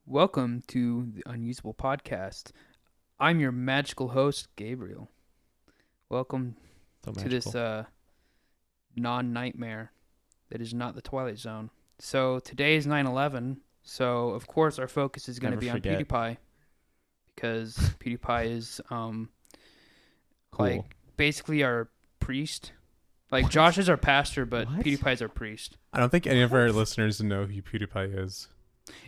Welcome to the Unusable podcast. I'm your magical host, Gabriel. Welcome to this non-nightmare that is not the Twilight Zone. So today is 9/11, so of course our focus is going to be on PewDiePie because PewDiePie is Cool. basically our priest. Like Josh is our pastor, but What? PewDiePie is our priest. I don't think any of our listeners know who PewDiePie is.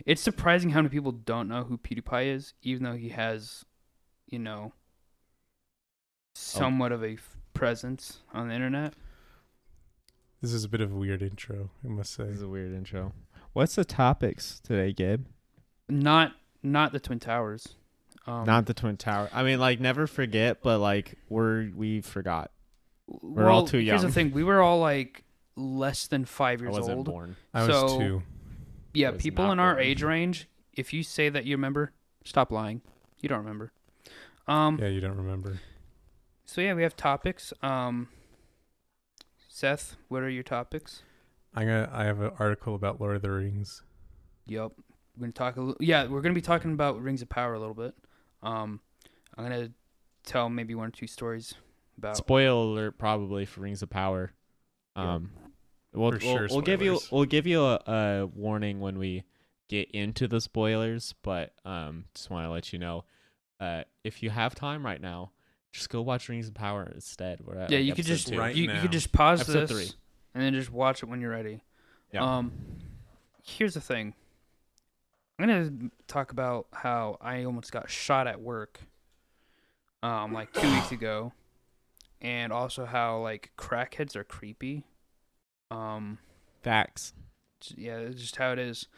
It's surprising how many people don't know who PewDiePie is, even though he has, somewhat of a presence on the internet. This is a bit of a weird intro, I must say. This is a weird intro. What's the topics today, Gabe? Not the Twin Towers. Not the Twin Tower. I mean, like, never forget, but like we forgot. We're well, all too young. Here's the thing: we were all like less than 5 years I wasn't old. born. I was 2. Yeah, I was people not in our born. age range. If you say that you remember, stop lying. You don't remember. Yeah, you don't remember. So yeah, we have topics. Seth, what are your topics? I have an article about Lord of the Rings. Yep. We're gonna talk we're gonna be talking about Rings of Power a little bit. I'm gonna tell maybe 1 or 2 stories about. Spoiler alert, probably for Rings of Power. We'll give you a warning when we get into the spoilers, but just want to let you know, if you have time right now, just go watch Rings of Power instead. We're at, you could just 2. Right you now. could just pause Episode this 3. and then just watch it when you're ready. Yeah. Here's the thing. I'm gonna talk about how I almost got shot at work, like 2 weeks ago, and also how like crackheads are creepy. Facts. Yeah, it's just how it is.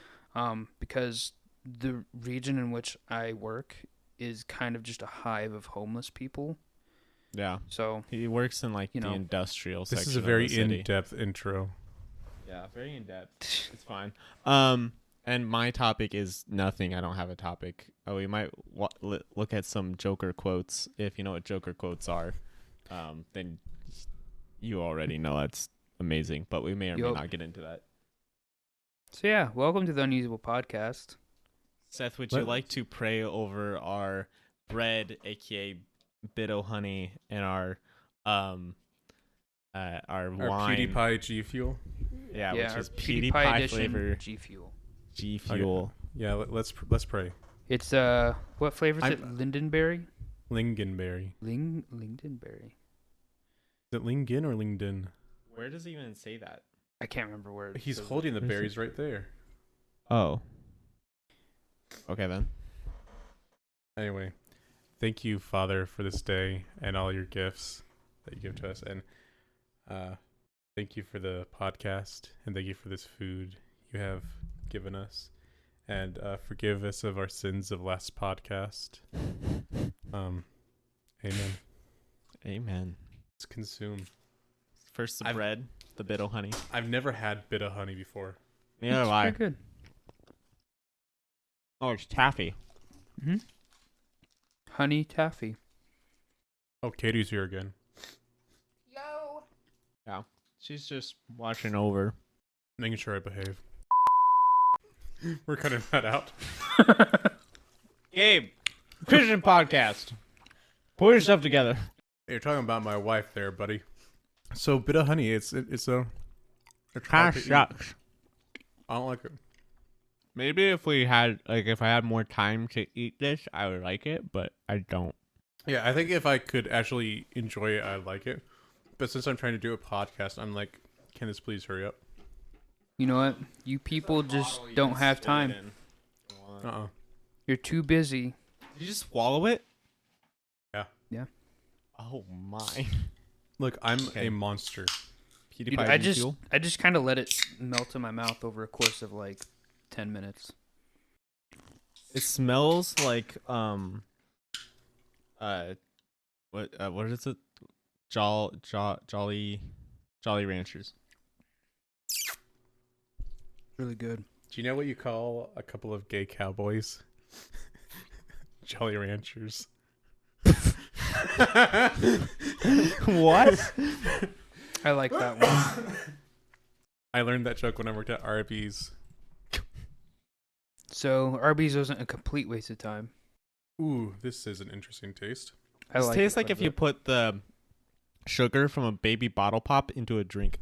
Because the region in which I work is kind of just a hive of homeless people. Yeah. So He works in like You the know. industrial This section. is a of very the city. in-depth intro. Yeah, very in depth. It's fine. And my topic is nothing. I don't have a topic. We might look at some Joker quotes. If you know what Joker quotes are, then you already know that's amazing. But we may or may Yup. not get into that. So yeah, welcome to the Unusable podcast. Seth, would you like to pray over our bread, aka bit of honey, and our wine? Our PewDiePie G Fuel. Yeah, Yeah, which our is PewDiePie PewDiePie edition flavor G Fuel. G Fuel. Yeah, let's pray. It's what flavor is it? Lindenberry? Lingonberry. Lindenberry. Is it Lingen or Lingdon? Where does he even say that? I can't remember where. He's says holding the Where's berries right there. Oh. Okay then. Anyway, thank you, Father, for this day and all your gifts that you give to us. And thank you for the podcast. And thank you for this food you have given us. And forgive us of our sins of last podcast. Amen. Amen. Let's consume. First the bread, the bit of honey. I've never had bit of honey before. Neither have It's I. pretty good. Oh, it's taffy. Mm-hmm. Honey taffy. Oh, Katie's here again. Yeah. She's just watching over. Making sure I behave. We're cutting that out. Gabe, Christian podcast. Put yourself together. You're talking about my wife there, buddy. So, bit of honey, it's hard to eat. Shucks. I don't like it. Maybe if I had more time to eat this, I would like it, but I don't. Yeah, I think if I could actually enjoy it, I'd like it. But since I'm trying to do a podcast, I'm like, can this please hurry up? You know what? You people just don't have time. You're too busy. Did you just swallow it? Yeah. Yeah. Oh my. Look, I'm Okay. a monster. Dude, I just kind of let it melt in my mouth over a course of like 10 minutes. It smells like what is it? Jolly Ranchers. Really good. Do you know what you call a couple of gay cowboys? Jolly Ranchers. What? I like that one. I learned that joke when I worked at Arby's. So Arby's wasn't a complete waste of time. Ooh, this is an interesting taste. It tastes like if you put the sugar from a baby bottle pop into a drink.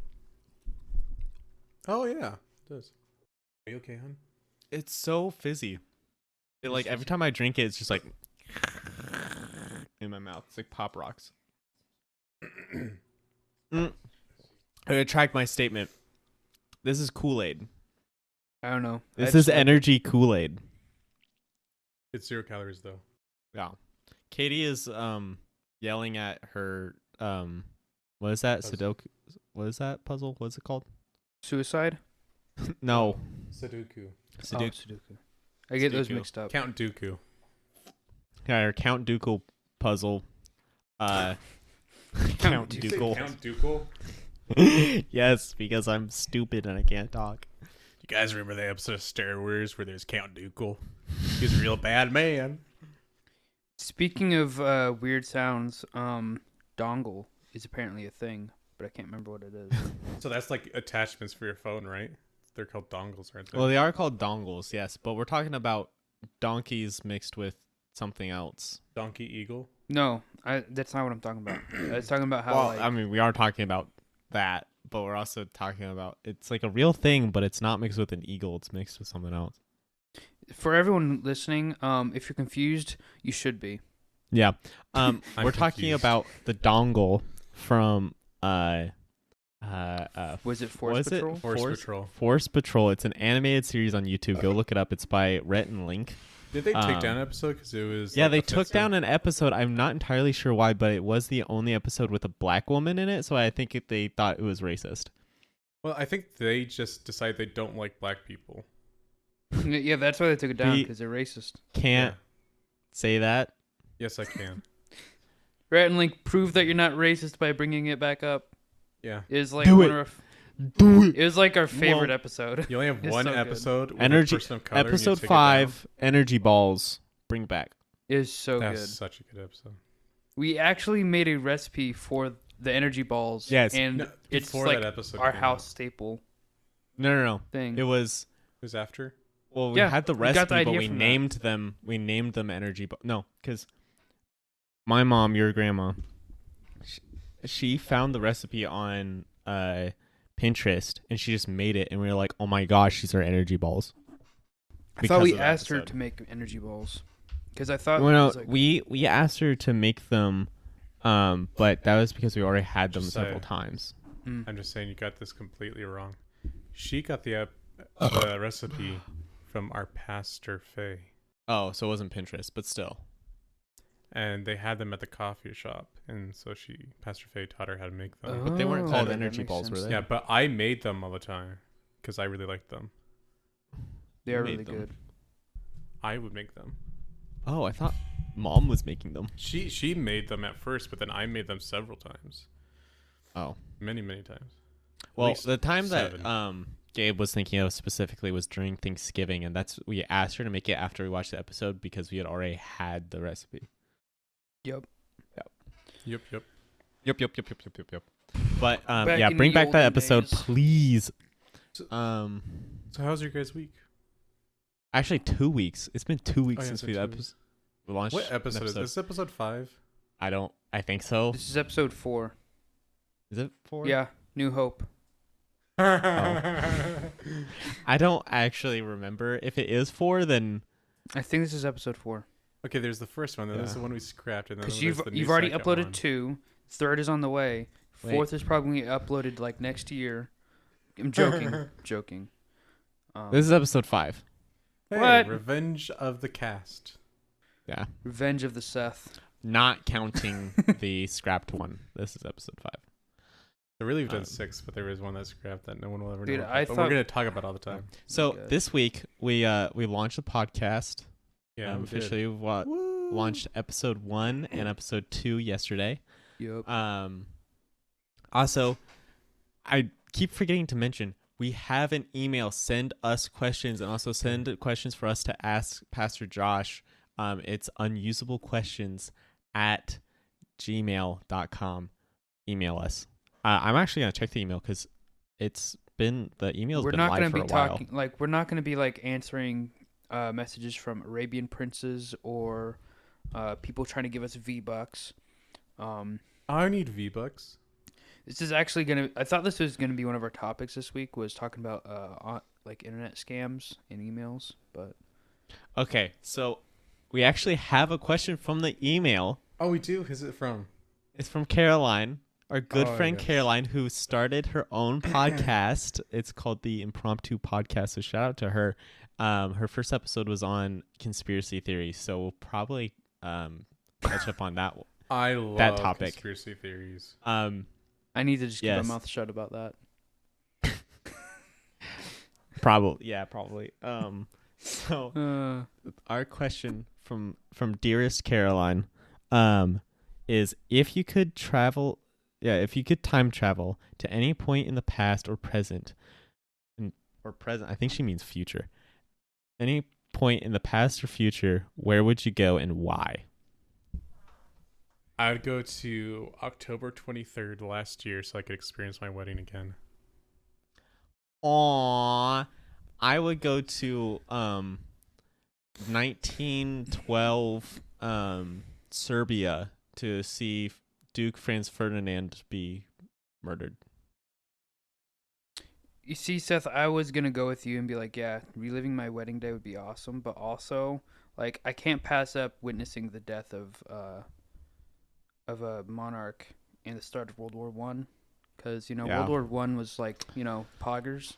Oh yeah, it does. Are you okay, hon? It's so fizzy. Like every time I drink it, it's just like in my mouth. It's like Pop Rocks. I retract my statement. This is Kool-Aid. I don't know. This is energy Kool-Aid. It's 0 calories though. Yeah. Katie is yelling at her what is that? Puzzle. Sudoku. What is that puzzle? What's it called? Suicide? No. Sudoku. Sudoku. I get those mixed up. Count Dooku. Yeah, her Count Dooku puzzle. Count Dooku. Count Dooku? Yes, because I'm stupid and I can't talk. You guys remember the episode of Star Wars where there's Count Dooku? He's a real bad man. Speaking of weird sounds, dongle is apparently a thing, but I can't remember what it is. So that's like attachments for your phone, right? They're called dongles, aren't they? Well, they are called dongles, yes, but we're talking about donkeys mixed with something else. Donkey Eagle? No, that's not what I'm talking about. I was talking about how. Well, like, I mean, we are talking about that, but we're also talking about it's like a real thing, but it's not mixed with an eagle. It's mixed with something else. For everyone listening, if you're confused, you should be. Yeah. We're talking confused. about the dongle from Was it Force Patrol? Force Patrol. Force Patrol. It's an animated series on YouTube. Go look it up. It's by Rhett and Link. Did they take down an episode because it was? Yeah, like, they offensive? took down an episode. I'm not entirely sure why, but it was the only episode with a black woman in it, so I think they thought it was racist. Well, I think they just decided they don't like black people. Yeah, that's why they took it down, We- because they're racist. Can't say that. Yes, I can. Rat and Link proved that you're not racist by bringing it back up. Yeah. It was like Do one it. of our, Do it. it was like our favorite Well, episode. You only have It's one so good. episode with Energy- a person of color. and you Episode take it 5, Energy Balls. Bring back. It is so down. That's good. such a good episode. We actually made a recipe for the energy balls. Yes. and No, it's before like that episode our came house out. staple No. thing. It was It was after. we Yeah, had the we got recipe, the idea but we from that. named them. We named them Energy. No, because my mom, your grandma, she found the recipe on Pinterest, and she just made it, and we were like, "Oh my gosh, these are energy balls." I thought because we of that asked her episode. to make energy balls because I thought Well, it no, was like, we asked her to make them, but that was because we already had them Just several say- times. I'm just saying you got this completely wrong. She got the recipe from our pastor Faye, Oh, so it wasn't Pinterest, but still. and they had them at the coffee shop, and so Pastor Faye taught her how to make them. But they weren't Oh, called that energy makes balls, were sense. they? Yeah, but I made them all the time because I really liked them. they are made really them. good. I would make them. Oh, I thought Mom was making them. She made them at first, but then I made them several times, Oh. many times. At Well, least the time 7. that Gabe was thinking of specifically was during Thanksgiving, and we asked her to make it after we watched the episode because we had already had the recipe. Yep. Yep. Yep. But Back yeah, in bring the back that olden episode, days. please. So how's your guys' week? Actually 2 weeks. It's been 2 weeks Oh, yeah, since it's we been 2 weeks. launched. What an episode is this? Episode 5? I think so. This is episode 4. Is it 4? Yeah, New Hope. I don't actually remember. If it is 4, then I think this is episode 4 Okay, there's the first one. Then there's Yeah. the one we scrapped, and then because there's you've the new you've already second uploaded one. 2. Third is on the way. Wait. Fourth is probably uploaded like next year. I'm joking. this is episode 5. Hey, What? Revenge of the Cast. Yeah. Revenge of the Seth. Not counting the scrapped one. This is episode 5. So really, we've done Um, 6, but there is one that's scrapped that no one will ever Dude, know. I About, but thought- we're gonna talk about all the time. So Okay. this week we launched the podcast. Yeah, we did. Officially Woo! launched episode 1 and episode 2 yesterday. Yep. Also, I keep forgetting to mention we have an email. Send us questions and also send questions for us to ask Pastor Josh. It's unusablequestions@gmail.com. Email us. I'm actually gonna check the email because the email's We're been not live gonna for be a while. talking like we're not gonna be like answering messages from Arabian princes or people trying to give us V-Bucks. I need V-Bucks. This is actually I thought this was gonna be one of our topics this week. Was talking about like internet scams and emails, but Okay, so we actually have a question from the email. Oh, we do. Who's it from? It's from Caroline, our good friend yes. Caroline, who started her own podcast. It's called the Impromptu Podcast. So shout out to her. Her first episode was on conspiracy theories, so we'll probably catch up on that. I love that topic. Conspiracy theories. I need to just keep my mouth shut about that. Probably. So our question from dearest Caroline is if you could time travel to any point in the past or present, I think she means future. Any point in the past or future, where would you go and why? I would go to October 23rd last year so I could experience my wedding again. Aww. I would go to 1912 Serbia to see Duke Franz Ferdinand be murdered. You see, Seth, I was gonna go with you and be like, yeah, reliving my wedding day would be awesome, but also, like, I can't pass up witnessing the death of a monarch in the start of World War One, because World War One was like poggers.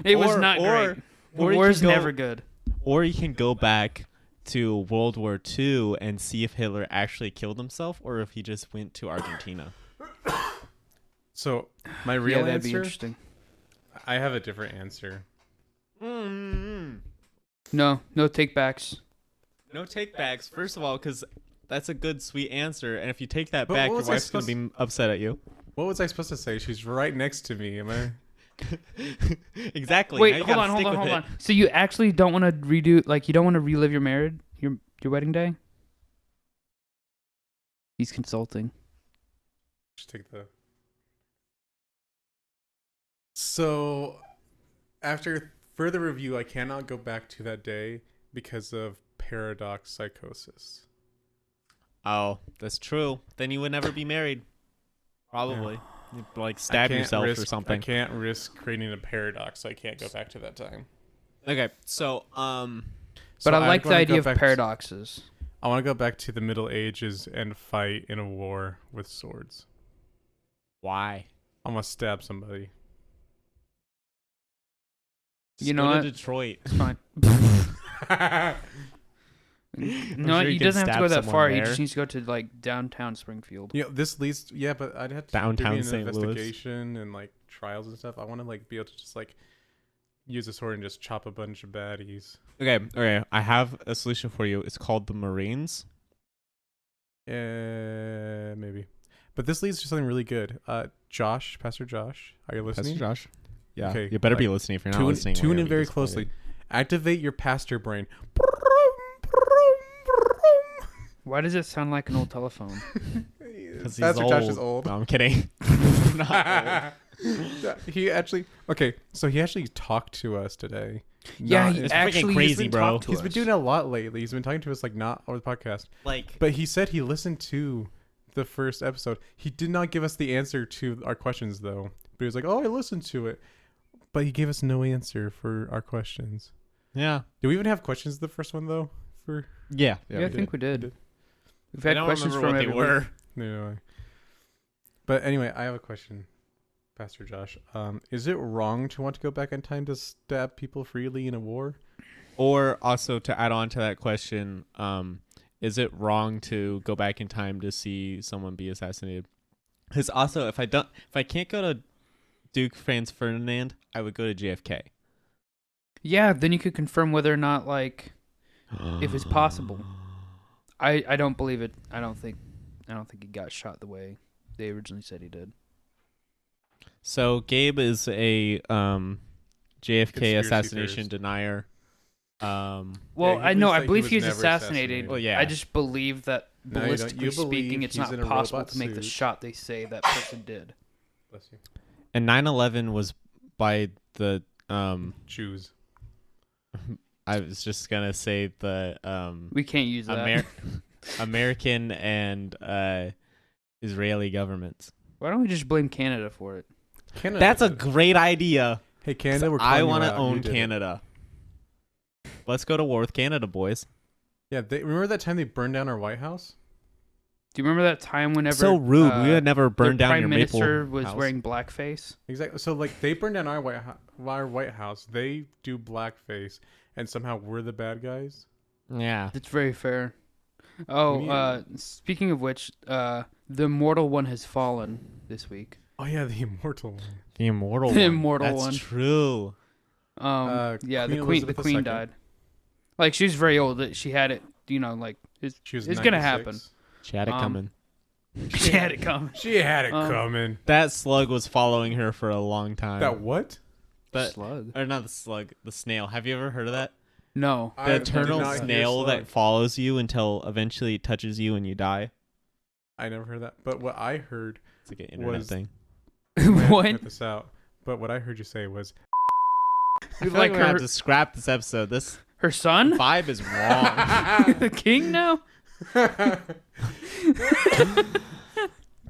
It was not great. War's never good. Or you can go back to World War II and see if Hitler actually killed himself or if he just went to Argentina. So my real that'd answer. Be interesting. I have a different answer. Mm-hmm. No take backs. No take backs. First of all, because that's a good, sweet answer, and if you take that back, your wife's gonna be upset at you. What was I supposed to say? She's right next to me. Am I? Exactly. Wait, hold on. So you actually don't want to redo, like, you don't want to relive your wedding day? He's consulting. Just take the. So, after further review, I cannot go back to that day because of paradox psychosis. Oh, that's true. Then you would never be married. Probably. You'd, like, stab yourself or something. I can't risk creating a paradox, so I can't go back to that time. Okay, so But I like the idea of paradoxes. I want to go back to the Middle Ages and fight in a war with swords. Why? I'm going to stab somebody. Just go to Detroit. It's fine. No, sure he doesn't have to go that far. There. He just needs to go to like downtown Springfield. This leads. Yeah, but I'd have to downtown do an St. investigation and like trials and stuff. I want to like be able to just like use a sword and just chop a bunch of baddies. Okay. I have a solution for you. It's called the Marines. Maybe. But this leads to something really good. Josh, Pastor Josh, are you listening? Pastor Josh. Yeah. Okay, You better be listening if you're not listening. Tune in very closely. Activate your pastor brain. Why does it sound like an old telephone? Because Pastor Josh is old. No, I'm kidding. Not old. He actually talked to us today. Yeah, it's freaking crazy, bro. He's been doing it a lot lately. He's been talking to us like not over the podcast. But he said he listened to the first episode. He did not give us the answer to our questions though. But he was like, "Oh, I listened to it," but he gave us no answer for our questions. Yeah. Do we even have questions the first one though? Yeah, I think we did. We've had questions from everywhere. No. But anyway, I have a question, Pastor Josh. Is it wrong to want to go back in time to stab people freely in a war? Or also to add on to that question, is it wrong to go back in time to see someone be assassinated? Because also, if I can't go to Duke Franz Ferdinand, I would go to JFK. Yeah, then you could confirm whether or not, like, if it's possible. I don't believe it. I don't think he got shot the way they originally said he did. So Gabe is a JFK Conspiracy assassination theorist. denier. Well, Yeah, I know. I he believe was he was never assassinated. Well, yeah. I just believe that No, you don't. You ballistically believe speaking, it's he's not in a possible robot to make the suit. shot they say that person did. Bless you. And 9/11 was by the Jews. I was just gonna say the We can't use that. American and Israeli governments. Why don't we just blame Canada for it? Canada. That's a great idea. Hey, Canada, we're I want to own Canada. Let's go to war with Canada, boys. Yeah, remember that time they burned down our White House? Do you remember that time whenever so rude? We would never burn down your maple Prime Minister was house. wearing blackface. Exactly. So like they burned down our White House. They do blackface, and somehow we're the bad guys. Yeah, It's very fair. Oh, speaking of which, the immortal one has fallen this week. Oh yeah, the immortal one. the immortal The one. immortal That's one. true. Yeah, Queen the Elizabeth queen II. died. Like she was very old. That she had it. Like it's gonna happen. She had it coming. She had it coming. She had it coming. That slug was following her for a long time. That what? Slug. Or not the slug, the snail. Have you ever heard of that? No. The eternal snail that follows you until eventually it touches you and you die. I never heard that. But what I heard It's like an internet thing. What? Cut this out. But what I heard you say was I feel like we're gonna have to scrap this episode. This her son vibe is wrong. the king now.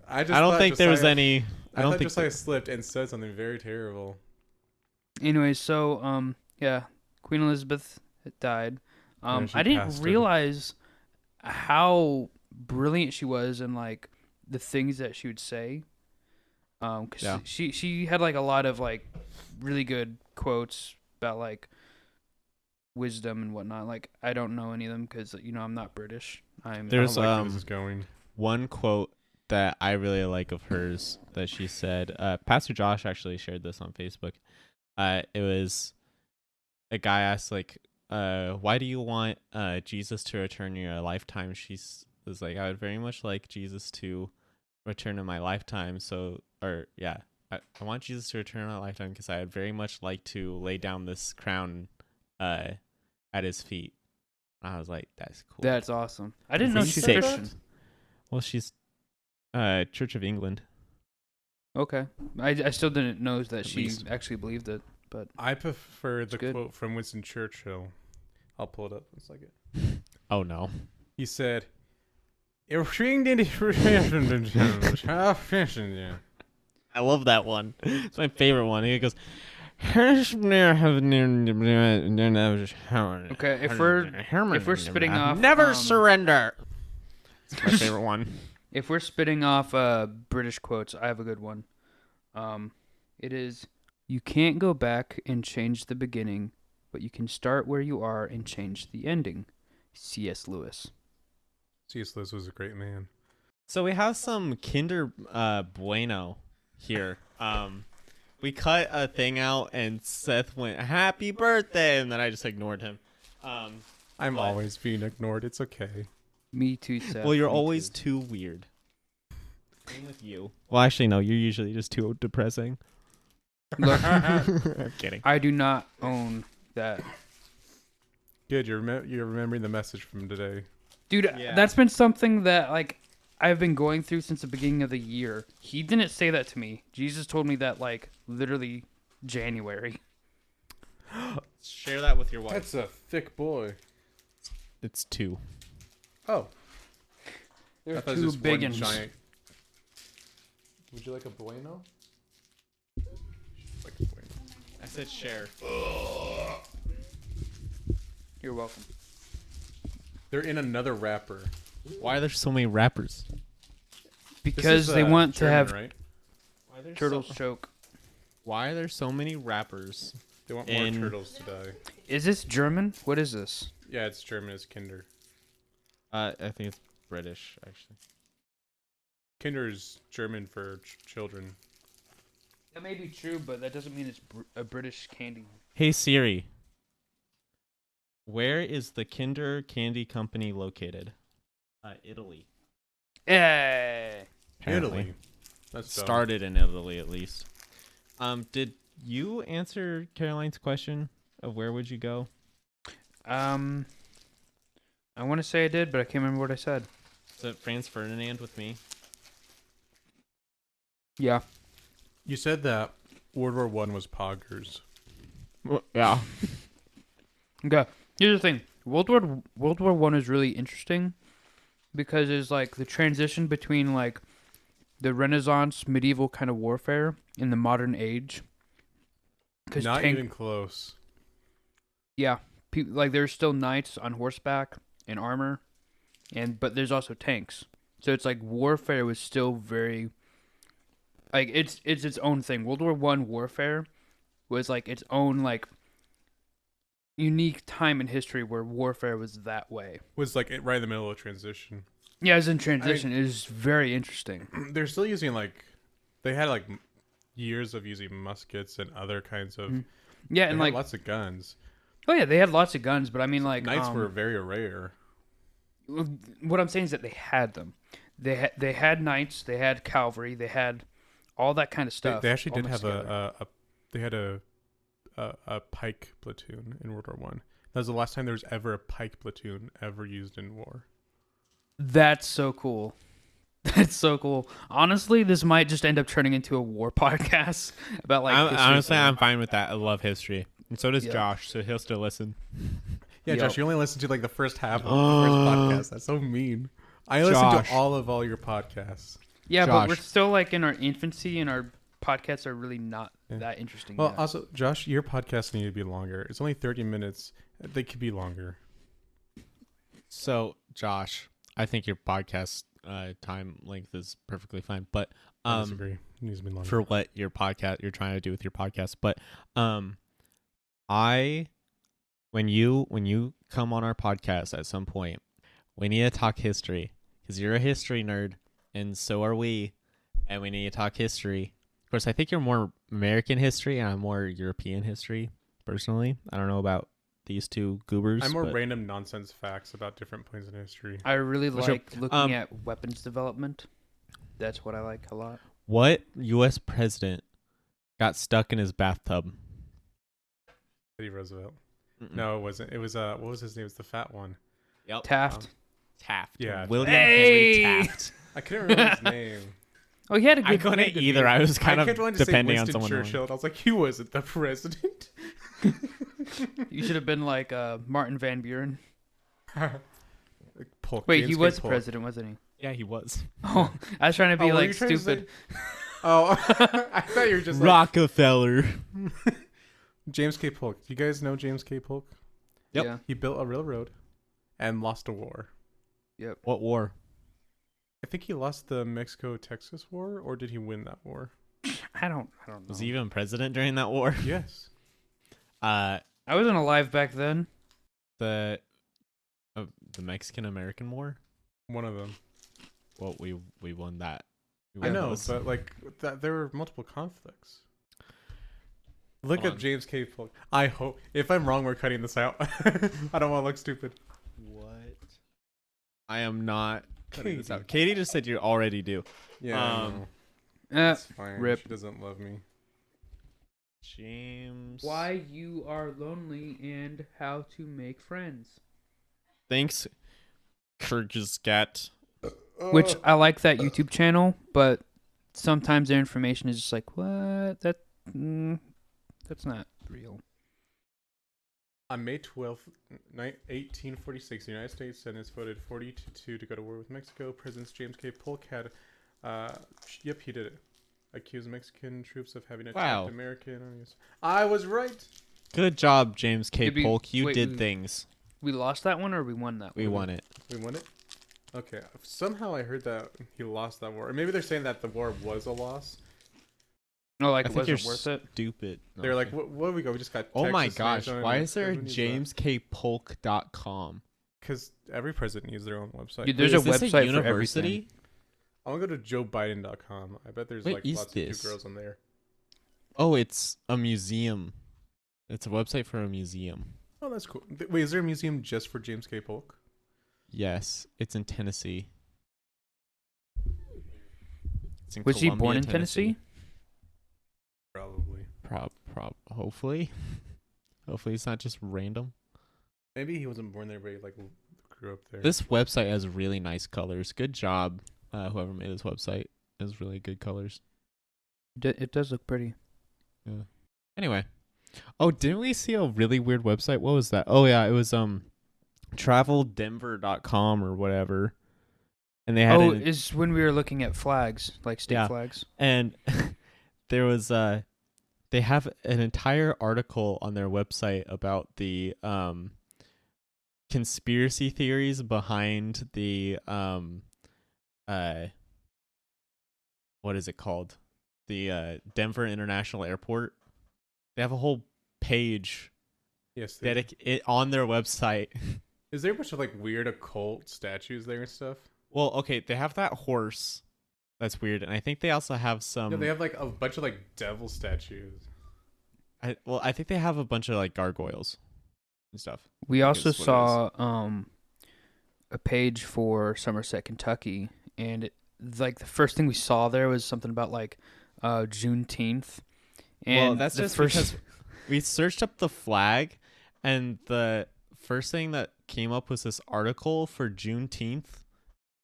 I don't think there was any. I don't think Josiah slipped and said something very terrible. Anyway, so yeah, Queen Elizabeth died. I didn't realize how brilliant she was and like the things that she would say. Because she had like a lot of like really good quotes about like wisdom and whatnot. Like I don't know any of them because I'm not British. There's where this is going. One quote that I really like of hers that she said. Pastor Josh actually shared this on Facebook. It was a guy asked like, "Why do you want Jesus to return in your lifetime?" She was like, "I would very much like Jesus to return in my lifetime." I want Jesus to return in my lifetime because I would very much like to lay down this crown at his feet. And I was like, that's cool. That's awesome. I didn't know she's Christian. Well, she's Church of England. Okay. I still didn't know that she actually believed it, but I prefer the quote from Winston Churchill. I'll pull it up in a second. Oh no. He said, I love that one. It's my favorite one. He goes, okay, if we're spitting off never surrender. It's my favorite one. If we're spitting off British quotes, I have a good one. It is, you can't go back and change the beginning, but you can start where you are and change the ending. C.S. Lewis. C.S. Lewis was a great man. So we have some Kinder Bueno here. We cut a thing out and Seth went, "Happy birthday," and then I just ignored him. I'm always being ignored. It's okay. Me too, Seth. Well, you're always too weird. Same with you. Well, actually, no. You're usually just too depressing. Look, I'm kidding. I do not own that. Good, you're remembering the message from today. Dude, that's been something that like I've been going through since the beginning of the year. He didn't say that to me. Jesus told me that like literally January. Share that with your wife. That's a thick boy. It's 2. Oh. They're two big ones. Giant. Would you like a bueno? Like a bueno. I said share. You're welcome. They're in another wrapper. Why are there so many wrappers? Because they want to have right? turtles choke. Why are there so many wrappers? They want more turtles to die. Is this German? What is this? Yeah, it's German. It's Kinder. I think it's British, actually. Kinder is German for children. That may be true, but that doesn't mean it's a British candy. Hey Siri, where is the Kinder Candy Company located? Italy. Hey. Apparently. Italy. That's dumb. Started in Italy, at least. Did you answer Caroline's question of where would you go? I want to say I did, but I can't remember what I said. Is it Franz Ferdinand with me? Yeah. You said that World War I was poggers. Yeah. Okay. Here's the thing. World War One is really interesting because it's like the transition between like the Renaissance medieval kind of warfare in the modern age. Not even close. Yeah, like there's still knights on horseback and armor, but there's also tanks. So it's like warfare was still very like it's its own thing. World War One warfare was like its own like unique time in history where warfare was that way. Was like right in the middle of transition. Yeah, as in transition, it is very interesting. They're still using like they had like years of using muskets and other kinds of yeah, and like lots of guns. Oh yeah, they had lots of guns, but I mean like knights were very rare. What I'm saying is that they had them. They had knights, they had cavalry, they had all that kind of stuff. They actually did have they had a pike platoon in World War One. That was the last time there was ever a pike platoon ever used in war. That's so cool. That's so cool. Honestly, this might just end up turning into a war podcast about like. Honestly, I'm fine with that. I love history, and so does Josh. So he'll still listen. Yeah, Josh, you only listen to like the first half of the first podcast. That's so mean. I listen to all your podcasts. Yeah, Josh. But we're still like in our infancy, and our podcasts are really not that interesting. Well, yet. Also, Josh, your podcasts need to be longer. It's only 30 minutes. They could be longer. So, Josh, I think your podcast time length is perfectly fine, but I disagree. It needs to be longer for what you're trying to do with your podcast. But when you come on our podcast at some point, we need to talk history because you're a history nerd and so are we, and we need to talk history. Of course, I think you're more American history and I'm more European history personally. I don't know about these two goobers. I'm more random nonsense facts about different points in history. I really like looking at weapons development. That's what I like a lot. What U.S. president got stuck in his bathtub? Teddy Roosevelt. No, it wasn't. It was what was his name? It was the fat one. Yep. Taft. Taft. Yeah. William Henry Taft. I couldn't remember his name. Oh, he had a good. I couldn't either. Name. I was kind of depending on someone. Churchill. I was like, he wasn't the president. You should have been like Martin Van Buren. Polk, wait, James he was Polk. president, wasn't he? Yeah, he was. Oh, I was trying to be like stupid. Oh, I thought you were just Rockefeller. James K. Polk. You guys know James K. Polk? Yep. Yeah. He built a railroad and lost a war. Yep. What war? I think he lost the Mexico-Texas war, or did he win that war? I don't know. Was he even president during that war? Yes. I wasn't alive back then. The Mexican-American War? One of them. Well, we won that. I know, but like there were multiple conflicts. Look up James K. Polk. I hope. If I'm wrong, we're cutting this out. I don't want to look stupid. What? I am not cutting this out. Katie just said you already do. Yeah. That's fine. Rip. She doesn't love me. James. Why you are lonely and how to make friends. Thanks, Kyrgyzstan. Which I like that YouTube channel, but sometimes their information is just like, what? That's not real. On May 12th, 1846, the United States Senate voted 40-2 to go to war with Mexico. President James K. Polk had, yep, he did it. Accused Mexican troops of having attacked American armies. I was right. Good job, James K. Polk. You did things. We lost that one or we won that one? We won it. We won it? Okay. Somehow I heard that he lost that war. Or maybe they're saying that the war was a loss. No, like I it think wasn't worth it. Stupid. No, they're like, where do we go? We just got Oh Texas my gosh. Why is there a jameskpolk.com? Because every president needs their own website. Dude, there's a website for everything. I want to go to joebiden.com. I bet there's like lots of cute girls on there. Oh, it's a museum. It's a website for a museum. Oh, that's cool. Wait, is there a museum just for James K. Polk? Yes, it's in Tennessee. It's in Was he born in Tennessee? Probably. Hopefully. Hopefully it's not just random. Maybe he wasn't born there, but he like grew up there. This website has really nice colors. Good job, whoever made this website. It has really good colors. It does look pretty. Yeah. Anyway, Oh, didn't we see a really weird website? What was that? Oh yeah, it was traveldenver.com or whatever. And they had is when we were looking at flags, like state flags. And there was they have an entire article on their website about the conspiracy theories behind the what is it called? The Denver International Airport. They have a whole page on their website. Is there a bunch of like weird occult statues there and stuff? Well, okay, they have that horse. That's weird, and I think they also have some. No, they have like a bunch of like devil statues. I think they have a bunch of like gargoyles and stuff. We also saw a page for Somerset, Kentucky, and like the first thing we saw there was something about like Juneteenth. And well, that's just because we searched up the flag, and the first thing that came up was this article for Juneteenth.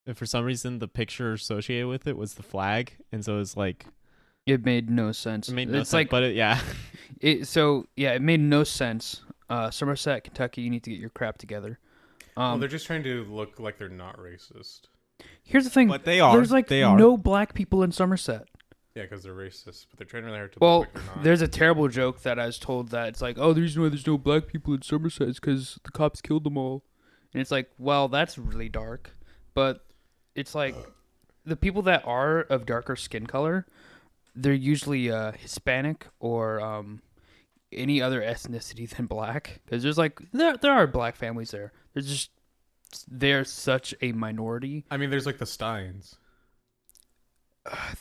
And for some reason, the picture associated with it was the flag, and so it was like it made no sense. It made no sense, but it made no sense. Somerset, Kentucky, you need to get your crap together. Well, they're just trying to look like they're not racist. Here's the thing, but they are. There's like no black people in Somerset. Yeah, because they're racist, but they're trying really hard to look like they're not. There's a terrible joke that I was told that it's like, oh, the reason why there's no black people in Somerset is because the cops killed them all. And it's like, well, that's really dark. But it's like the people that are of darker skin color, they're usually Hispanic or any other ethnicity than black. Because there's like, there are black families there. They're such a minority. I mean, there's like the Steins.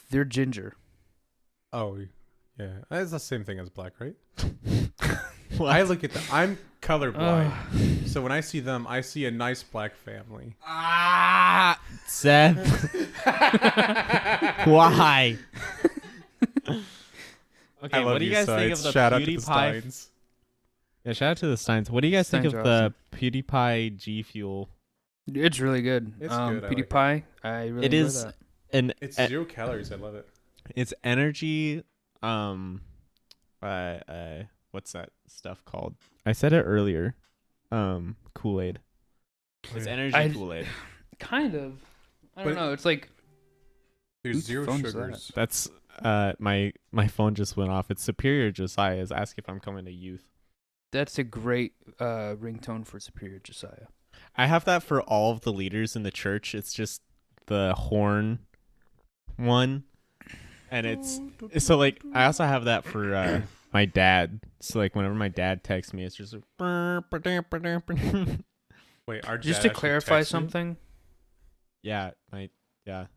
They're ginger. Oh, yeah. That's the same thing as black, right? I look at them. I'm colorblind. So when I see them, I see a nice black family. Seth. Why? Okay, what do you guys think of the PewDiePie? Yeah, shout out to the Steins. What do you guys think of the PewDiePie G Fuel? It's really good. It's good. PewDiePie, I really enjoy that. And it's 0 calories. I love it. It's energy. What's that stuff called? I said it earlier. Kool-Aid. It's energy Kool-Aid. Kind of. I don't know. It's like there's 0 sugars. That's my phone just went off. It's Superior Josiah is asking if I'm coming to youth. That's a great ringtone for Superior Josiah. I have that for all of the leaders in the church. It's just the horn one, and it's so like I also have that for my dad. So like whenever my dad texts me, it's just like, wait, our just to clarify something. Yeah, my dad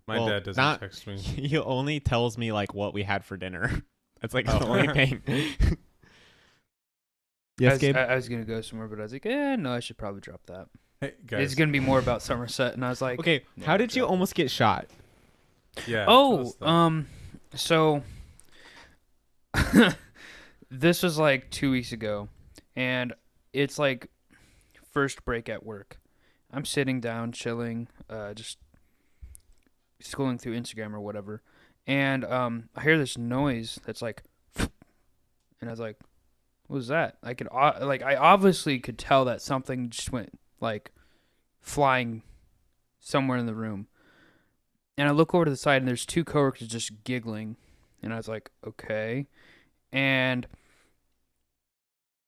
doesn't text me. He only tells me like what we had for dinner. That's like the only thing. Yes, Gabe? I was gonna go somewhere, but I was like, no, I should probably drop that. Hey, guys. It's gonna be more about Somerset, and I was like, okay, how did you almost get shot? Yeah. Oh, so this was like 2 weeks ago, and it's like first break at work. I'm sitting down, chilling, just scrolling through Instagram or whatever, and I hear this noise that's like, and I was like, what was that? I obviously could tell that something just went like flying somewhere in the room. And I look over to the side, and there's 2 coworkers just giggling. And I was like, okay. And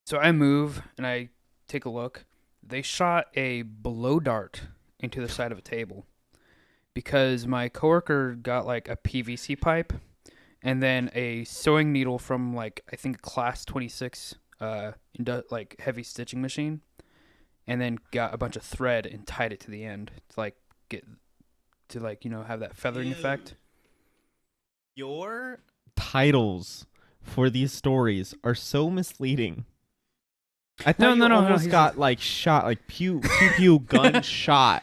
so I move, and I take a look. They shot a blow dart into the side of a table because my coworker got like a PVC pipe and then a sewing needle from like, I think, a Class 26 like heavy stitching machine, and then got a bunch of thread and tied it to the end to like get to like, have that feathering effect. Your titles for these stories are so misleading. I thought you almost got like shot, like pew pew pew gunshot.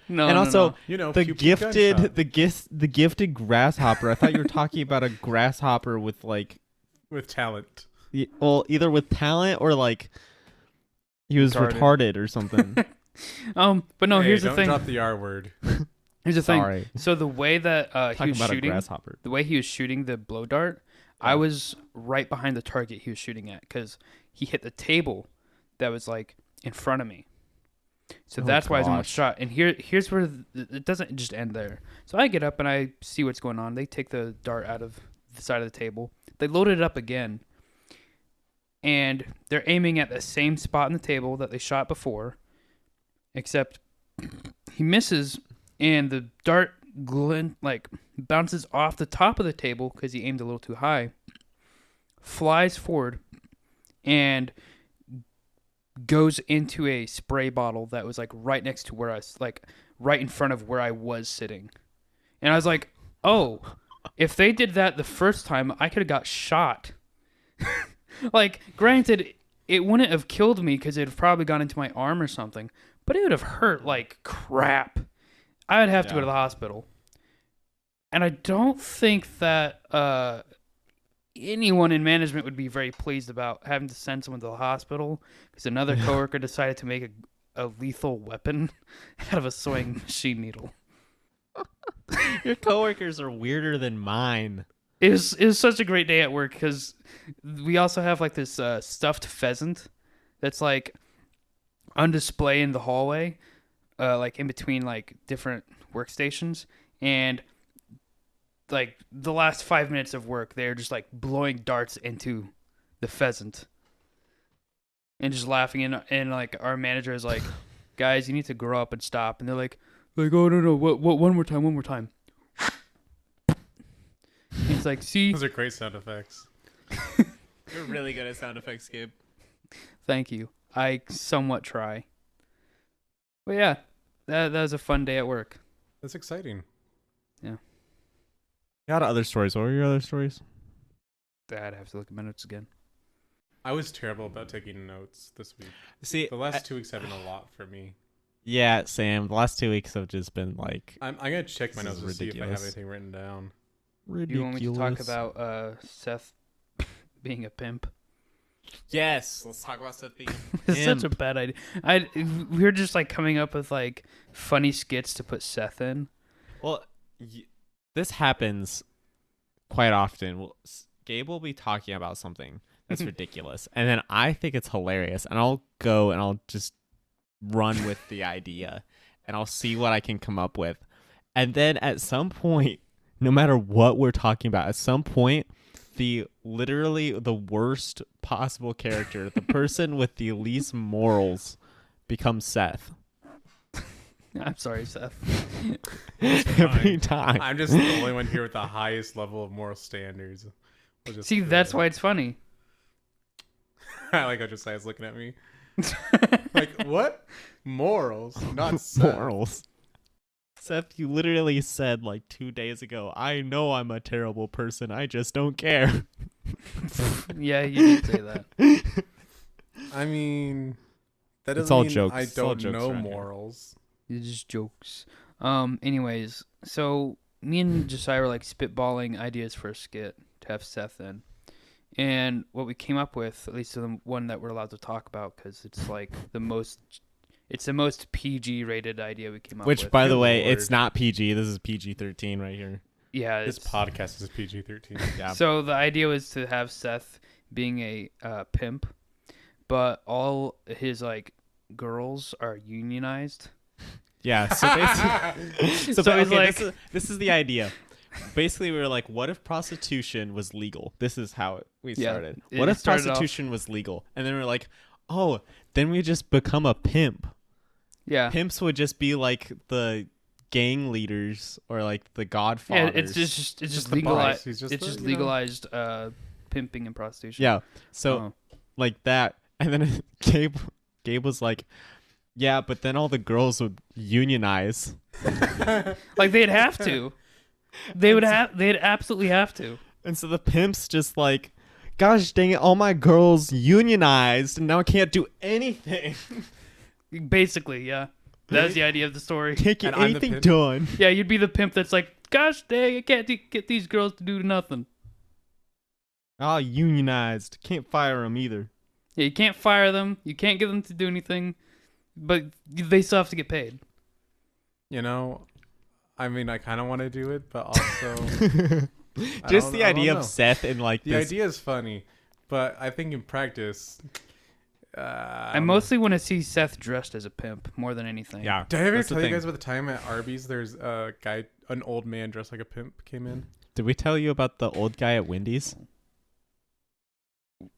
No, and also the the gifted grasshopper. I thought you were talking about a grasshopper with talent. Well, either with talent or like he was retarded or something. But no, here's the thing. Don't drop the R word. Here's the thing. So the way that he was shooting, a grasshopper. the way he was shooting the blow dart, I was right behind the target he was shooting at because he hit the table that was like in front of me. So that's why I was almost shot. And here's where it doesn't just end there. So I get up and I see what's going on. They take the dart out of the side of the table. They load it up again. And they're aiming at the same spot on the table that they shot before. Except he misses and the dart bounces off the top of the table because he aimed a little too high. Flies forward and goes into a spray bottle that was like right next to where I was, like right in front of where I was sitting. And I was like, oh, if they did that the first time, I could have got shot. Like, granted, it wouldn't have killed me because it would have probably gone into my arm or something, but it would have hurt like crap. I would have to go to the hospital. And I don't think that anyone in management would be very pleased about having to send someone to the hospital because another coworker decided to make a lethal weapon out of a sewing machine needle. Your coworkers are weirder than mine. It was such a great day at work because we also have like this stuffed pheasant that's like on display in the hallway, like in between like different workstations, and like the last 5 minutes of work, they're just like blowing darts into the pheasant and just laughing. And like our manager is like, guys, you need to grow up and stop. And they're like, oh no, what, one more time. And it's like, see, those are great sound effects. You're really good at sound effects, Gabe. Thank you. I somewhat try. But yeah, that was a fun day at work. That's exciting. Yeah. Got other stories. What were your other stories? I'd have to look at my notes again. I was terrible about taking notes this week. See, the last 2 weeks have been a lot for me. Yeah, Sam. The last 2 weeks have just been like. I'm gonna check my notes to see if I have anything written down. Ridiculous. You want me to talk about Seth being a pimp? Yes, let's talk about Seth being a It's pimp. such a bad idea. We were just like coming up with like funny skits to put Seth in. Well, this happens quite often. Gabe will be talking about something that's ridiculous, and then I think it's hilarious, and I'll go and I'll just run with the idea, and I'll see what I can come up with. And then at some point, no matter what we're talking about, at some point, literally the worst possible character, the person with the least morals, becomes Seth. I'm sorry, Seth. Every time. I'm just the only one here with the highest level of moral standards. See, that's why it's funny. I like how Josiah's looking at me. Like, what? Morals? Not Seth. Morals. Seth, you literally said like 2 days ago, I know I'm a terrible person. I just don't care. Yeah, you did say that. I mean, that doesn't It's all mean jokes. I It's all don't jokes know around here. morals. It's just jokes. Anyways, so me and Josiah were like spitballing ideas for a skit to have Seth in. And what we came up with, at least the one that we're allowed to talk about, because it's like the most PG rated idea we came up with. Which, by the Good way, Lord. it's not PG. This is PG-13 right here. Yeah, This podcast is PG-13. Yeah. So the idea was to have Seth being a pimp, but all his like girls are unionized. Yeah. So basically, So it's like- this is the idea. Basically, we were like, what if prostitution was legal? This is how we started. it What if started prostitution was legal? And then we were like, oh, then we just become a pimp. Yeah. Pimps would just be like the gang leaders or like the godfathers. Yeah, it's just the legalized. boss. He's just It's the, just you know. legalized pimping and prostitution. Yeah. So like that, and then Gabe was like, yeah, but then all the girls would unionize. Like they'd have to. They'd absolutely have to. And so the pimps just like, gosh dang it, all my girls unionized and now I can't do anything. Basically, yeah. That's the idea of the story. Can't get And I'm the anything pimp? done. Yeah, you'd be the pimp that's like, gosh dang, I can't get these girls to do nothing. Ah, unionized. Can't fire them either. Yeah, you can't fire them. You can't get them to do anything. But they still have to get paid. You know, I mean, I kind of want to do it, but also Just the idea of Seth in like the idea is funny, but I think in practice, I mostly want to see Seth dressed as a pimp more than anything. Yeah. Did I ever tell you guys about the time at Arby's? There's a guy, an old man dressed like a pimp, came in. Did we tell you about the old guy at Wendy's?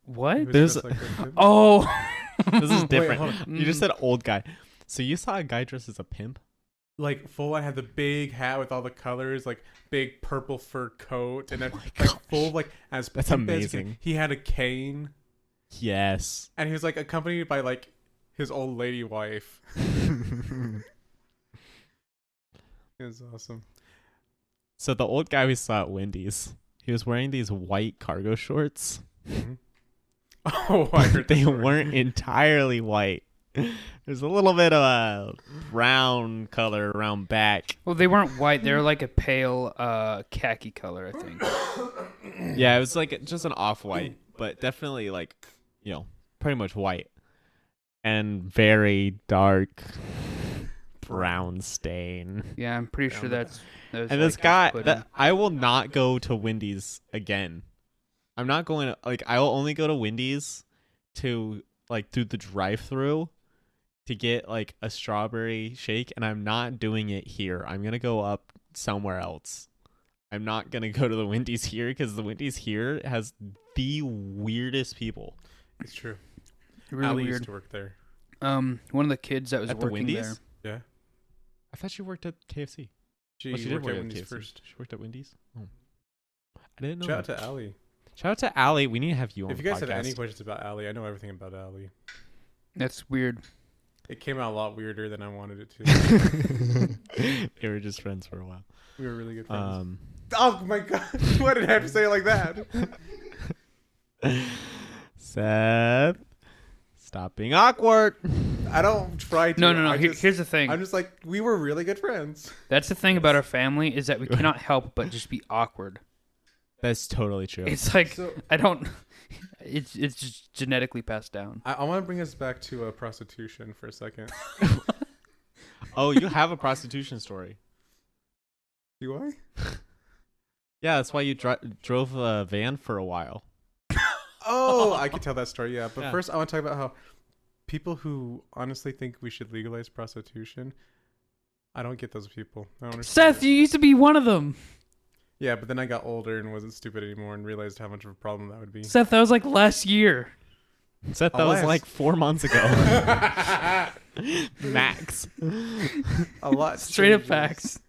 What? There's Like oh, this is different. Wait, you just said old guy. So you saw a guy dressed as a pimp? like full on had the big hat with all the colors, like big purple fur coat, and then like full like as That's pimp as amazing. he had a cane, Yes. and he was like accompanied by like his old lady wife. It was awesome. So the old guy we saw at Wendy's, he was wearing these white cargo shorts. Mm-hmm. Oh, I heard They weren't entirely white. There's a little bit of a brown color around back. well, they weren't white. They were like a pale khaki color, I think. Yeah, it was like just an off-white, but definitely like, pretty much white. And very dark brown stain. Yeah, I'm pretty sure that's And like this guy, pudding. I will not go to Wendy's again. I'm not going to, like, I will only go to Wendy's to, like, do the drive-thru to get, like, a strawberry shake, and I'm not doing it here. I'm going to go up somewhere else. I'm not going to go to the Wendy's here because the Wendy's here has the weirdest people. It's true. Really Ali weird. used to work there. One of the kids that was At the working there. Wendy's? Yeah. I thought you worked at KFC. She, Oh, she did worked work at at Wendy's KFC. first. She worked at Wendy's? Oh. I didn't know Shout out that. to Ali. Shout out to Allie. We need to have you on If the you guys podcast. have any questions about Ali, I know everything about Ali. That's weird. It came out a lot weirder than I wanted it to. They were just friends for a while. We were really good friends. Oh my god! Why did I have to say it like that? Seth, stop being awkward. I don't try to. No. Here's the thing. I'm just like, we were really good friends. That's the thing about our family is that we cannot help but just be awkward. That's totally true. It's like So- I don't. It's just genetically passed down. I want to bring us back to prostitution for a second. Oh, you have a prostitution story. Do I? Yeah, that's why you drove a van for a while. Oh, I could tell that story, yeah. But Yeah. first, I want to talk about how people who honestly think we should legalize prostitution, I don't get those people. I don't understand Seth, it. you used to be one of them. Yeah, but then I got older and wasn't stupid anymore and realized how much of a problem that would be. Seth, that was like last year. Seth, that was Alas. like 4 months ago. Max. A lot. Straight up changes. facts.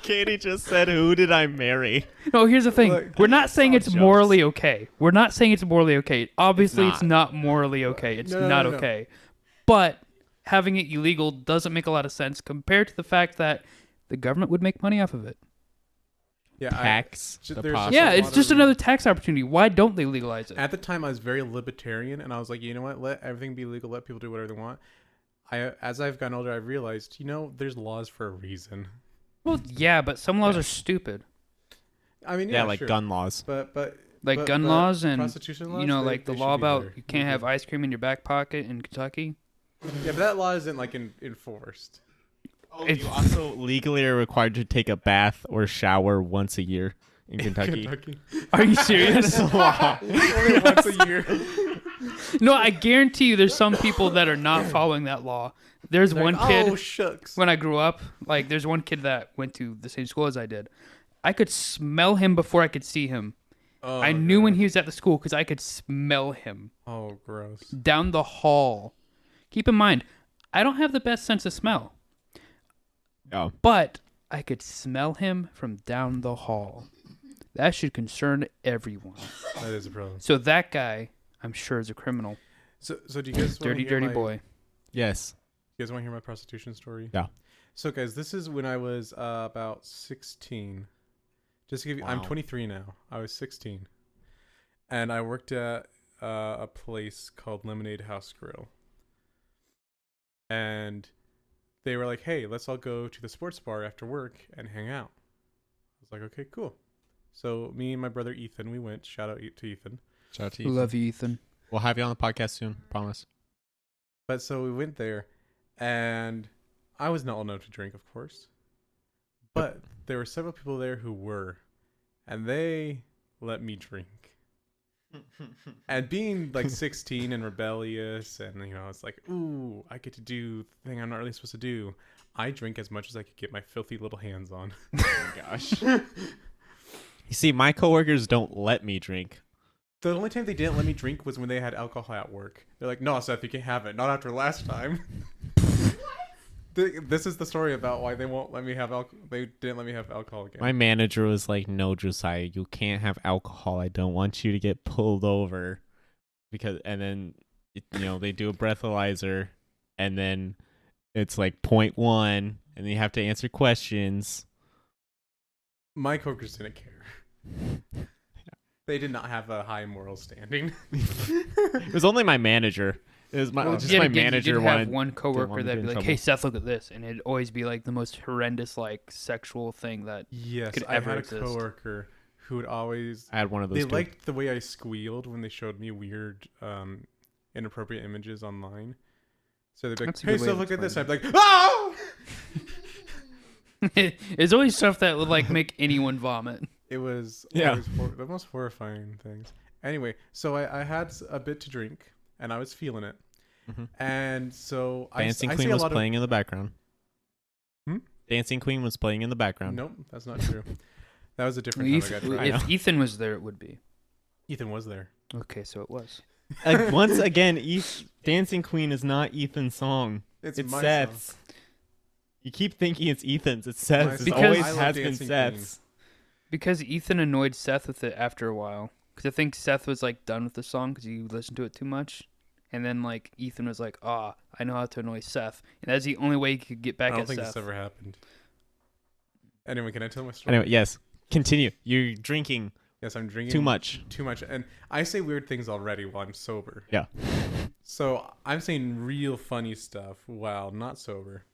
Katie just said, "Who did I marry?" No, here's the thing. Look, We're not saying all it's jokes. morally okay. We're not saying it's morally okay. Obviously, it's not. not morally okay. It's No, not no. okay. But having it illegal doesn't make a lot of sense compared to the fact that the government would make money off of it. Yeah, Tax. ju- the there's pos- just Yeah, a it's lot just of- another tax opportunity. Why don't they legalize it? At the time, I was very libertarian, and I was like, you know what? Let everything be legal. Let people do whatever they want. As I've gotten older, I've realized, there's laws for a reason. Well, yeah, but some laws are stupid. I mean, Yeah, yeah, like sure. gun laws. But Like gun laws and, prostitution laws, like the they law should be about there. you can't have ice cream in your back pocket in Kentucky. Yeah, but that law isn't like enforced. Oh, It's- you also legally are required to take a bath or shower once a year in Kentucky. Are you serious? Only once a year. No, I guarantee you there's some people that are not following that law. There's They're one like, kid oh shucks. when I grew up, like there's one kid that went to the same school as I did. I could smell him before I could see him. Oh, I knew when God. he was at the school because I could smell him Oh, gross. down the hall. Keep in mind, I don't have the best sense of smell, Oh, but I could smell him from down the hall. That should concern everyone. That is a problem. So that guy, I'm sure, is a criminal. So do you guys wanna Dirty, hear dirty my- boy. yes. You guys want to hear my prostitution story? Yeah. So, guys, this is when I was about 16. Just to give you, I'm Wow. 23 now. I was 16, and I worked at a place called Lemonade House Grill. And they were like, "Hey, let's all go to the sports bar after work and hang out." I was like, "Okay, cool." So me and my brother Ethan, we went. Shout out to Ethan. Shout out to you. Love you, Ethan. We'll have you on the podcast soon. Promise. But so we went there, and I was not old enough to drink, of course. But there were several people there who were, and they let me drink. And being like 16 and rebellious, and it's like, ooh, I get to do the thing I'm not really supposed to do. I drink as much as I could get my filthy little hands on. Oh my gosh. You see, my coworkers don't let me drink. The only time they didn't let me drink was when they had alcohol at work. They're like, no, Seth, you can't have it. Not after last time. This is the story about why they won't let me have alcohol. They didn't let me have alcohol again. My manager was like, no, Josiah, you can't have alcohol. I don't want you to get pulled over. And then, they do a breathalyzer, and then it's like 0.1, and then you have to answer questions. My coworkers didn't care. They did not have a high moral standing. It was only my manager. It was my manager. You did have one coworker that'd be like, "Hey, Seth, look at this," and it'd always be like the most horrendous, like sexual thing that could ever exist. I had a coworker who would always. I had one of those. They liked the way I squealed when they showed me weird, inappropriate images online. So they'd be like, "Hey, Seth, look at this." I'd be like, "Oh!" It's always stuff that would like make anyone vomit. It was the most horrifying things. Anyway, so I had a bit to drink, and I was feeling it. Mm-hmm. And so Dancing Queen was playing in the background. Dancing Queen was playing in the background. Nope, that's not true. That was a different time I got drunk. If Ethan was there, it would be. Ethan was there. Okay, so it was. Once again, Dancing Queen is not Ethan's song. It's Seth's. Song. You keep thinking it's Ethan's. It's Seth's. It always has been Seth's. Because Ethan annoyed Seth with it after a while. Because I think Seth was like done with the song because he listened to it too much. And then like Ethan was like, I know how to annoy Seth. And that's the only way he could get back at Seth. I don't think this ever happened. Anyway, can I tell my story? Anyway, yes. Continue. You're drinking. Yes, I'm drinking. Too much. And I say weird things already while I'm sober. Yeah. So I'm saying real funny stuff while not sober.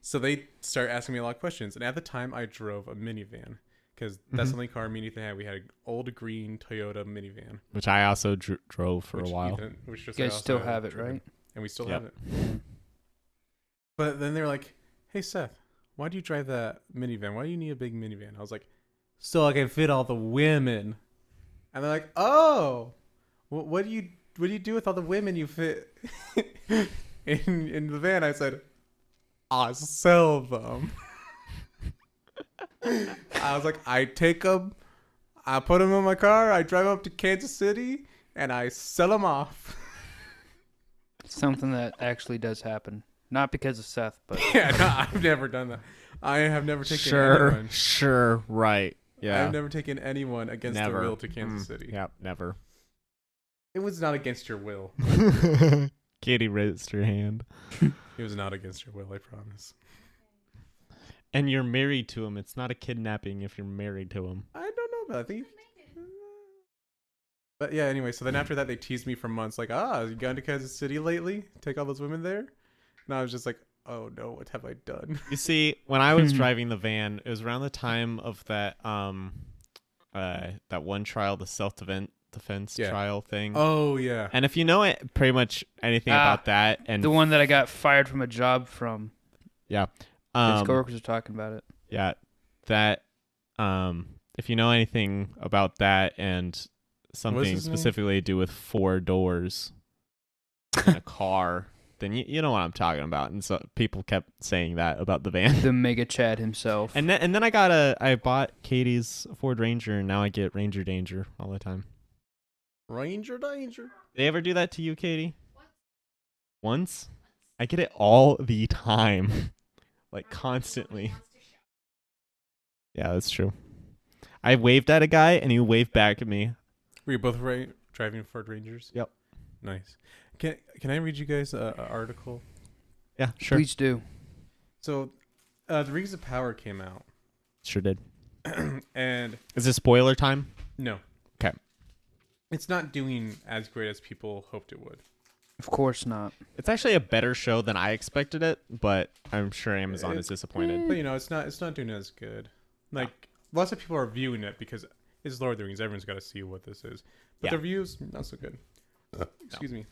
So they start asking me a lot of questions. And at the time, I drove a minivan. Because that's the only car me and Ethan had. We had an old green Toyota minivan. Which I also drove for a while. You guys still have it, right? And we still have it. But then they were like, hey, Seth, why do you drive that minivan? Why do you need a big minivan? I was like, so I can fit all the women. And they're like, oh, what do you do with all the women you fit in the van? I said, I sell them. I was like, I take them, I put them in my car, I drive up to Kansas City, and I sell them off. Something that actually does happen. Not because of Seth, but... Yeah, no, I've never done that. I have never taken anyone. Sure, right. Yeah. I've never taken anyone against their will to Kansas City. Yeah, never. It was not against your will. Katie raised her hand. It was not against your will, I promise. And you're married to him. It's not a kidnapping if you're married to him. I don't know, but I think... But yeah, anyway, so then after that, they teased me for months, like, you gone to Kansas City lately? Take all those women there? And I was just like, oh no, what have I done? You see, when I was driving the van, it was around the time of that that one trial, the self-defense trial thing. Oh, yeah. And if you know pretty much anything about that... and the one that I got fired from a job from. Yeah. His coworkers are talking about it. Yeah, that if you know anything about that and something specifically to do with 4 doors in a car, then you know what I'm talking about. And so people kept saying that about the van. The Mega Chad himself. And then I bought Katie's Ford Ranger, and now I get Ranger Danger all the time. Ranger Danger. They ever do that to you, Katie? Once? I get it all the time. Like, constantly. Yeah, that's true. I waved at a guy, and he waved back at me. Were you both driving Ford Rangers? Yep. Nice. Can I read you guys an article? Yeah, sure. Please do. So, the Rings of Power came out. Sure did. And... Is it spoiler time? No. Okay. It's not doing as great as people hoped it would. Of course not. It's actually a better show than I expected it, but I'm sure Amazon is disappointed. But it's not doing as good. Like lots of people are viewing it because it's Lord of the Rings. Everyone's got to see what this is. But the reviews not so good. Excuse me.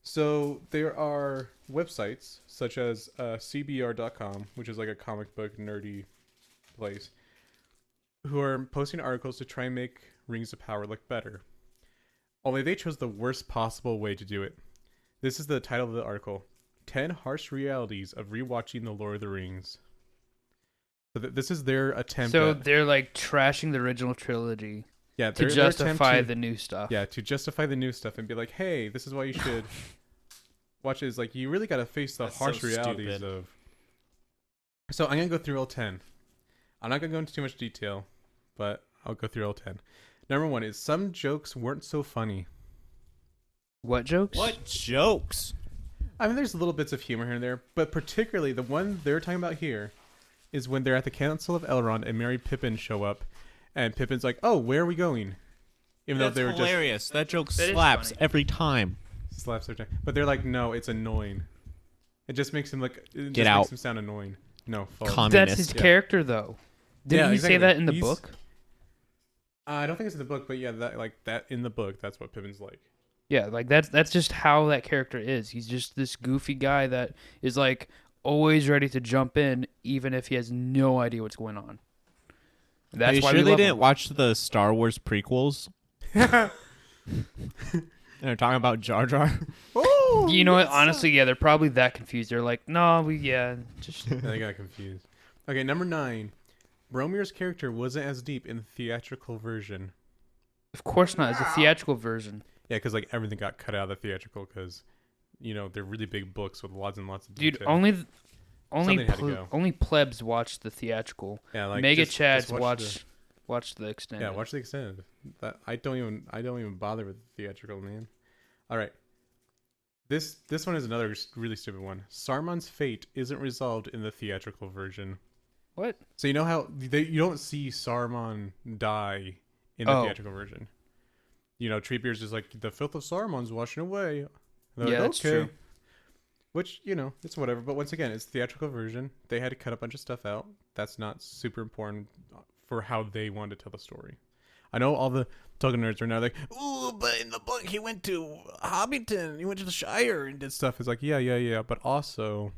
So there are websites such as CBR.com, which is like a comic book nerdy place, who are posting articles to try and make Rings of Power look better. Only they chose the worst possible way to do it. This is the title of the article: 10 Harsh Realities of Rewatching The Lord of the Rings. So this is their attempt. So they're like trashing the original trilogy. Yeah, to justify the new stuff. Yeah, to justify the new stuff and be like, hey, this is why you should watch it. Is like, you really got to face the harsh realities of. So I'm going to go through all 10. I'm not going to go into too much detail, but I'll go through all 10. Number 1 is some jokes weren't so funny. What jokes? What jokes? I mean, there's little bits of humor here and there, but particularly the one they're talking about here is when they're at the Council of Elrond and Merry Pippin show up, and Pippin's like, "Oh, where are we going?" Even That's though they were hilarious. That joke That is slaps funny. every time. slaps their time, but they're like, "No, it's annoying." It just makes him like Get out. makes him sound annoying. No, false. Communist. That's his Yeah. character, though. Didn't Yeah, he say exactly. that in the He's- book? I don't think it's in the book, but yeah, that in the book, that's what Pippin's like. Yeah, like that's just how that character is. He's just this goofy guy that is like always ready to jump in, even if he has no idea what's going on. That's Are you why sure we they love didn't him. watch the Star Wars prequels? They're talking about Jar Jar. Oh, You know what? Honestly, yeah, they're probably that confused. They're like, no, just they got confused. Okay, number 9. Boromir's character wasn't as deep in the theatrical version. of course not. It's a theatrical version. Yeah, because like everything got cut out of the theatrical because, they're really big books with lots and lots of Dude, detail. only Something had to go. only plebs watch the theatrical. Yeah, like Mega just Chads watch watch the extended. Yeah, watch the extended. That I don't even bother with the theatrical, man. All right. This one is another really stupid one. Saruman's fate isn't resolved in the theatrical version. What? So you know how you don't see Saruman die in the Oh. theatrical version. Treebeard's just like, the filth of Saruman's washing away. And they're Yeah, like, that's okay. true. Which, it's whatever. But once again, it's the theatrical version. They had to cut a bunch of stuff out. That's not super important for how they wanted to tell the story. I know all the Tolkien nerds are now like, ooh, but in the book he went to Hobbiton, he went to the Shire and did stuff. It's like, yeah. But also,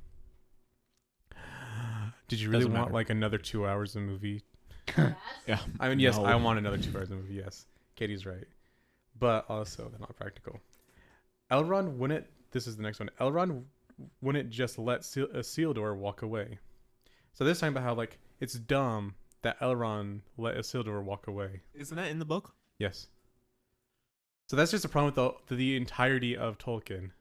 did you really Doesn't want matter. like another 2 hours of movie? Yeah. I mean, yes, No. I want another 2 hours of movie. Yes, Katie's right. But also, they're not practical. Elrond wouldn't. This is the next one. Elrond wouldn't just let Isildur walk away. So this time about how like it's dumb that Elrond let Isildur walk away. Isn't that in the book? Yes. So that's just a problem with the entirety of Tolkien.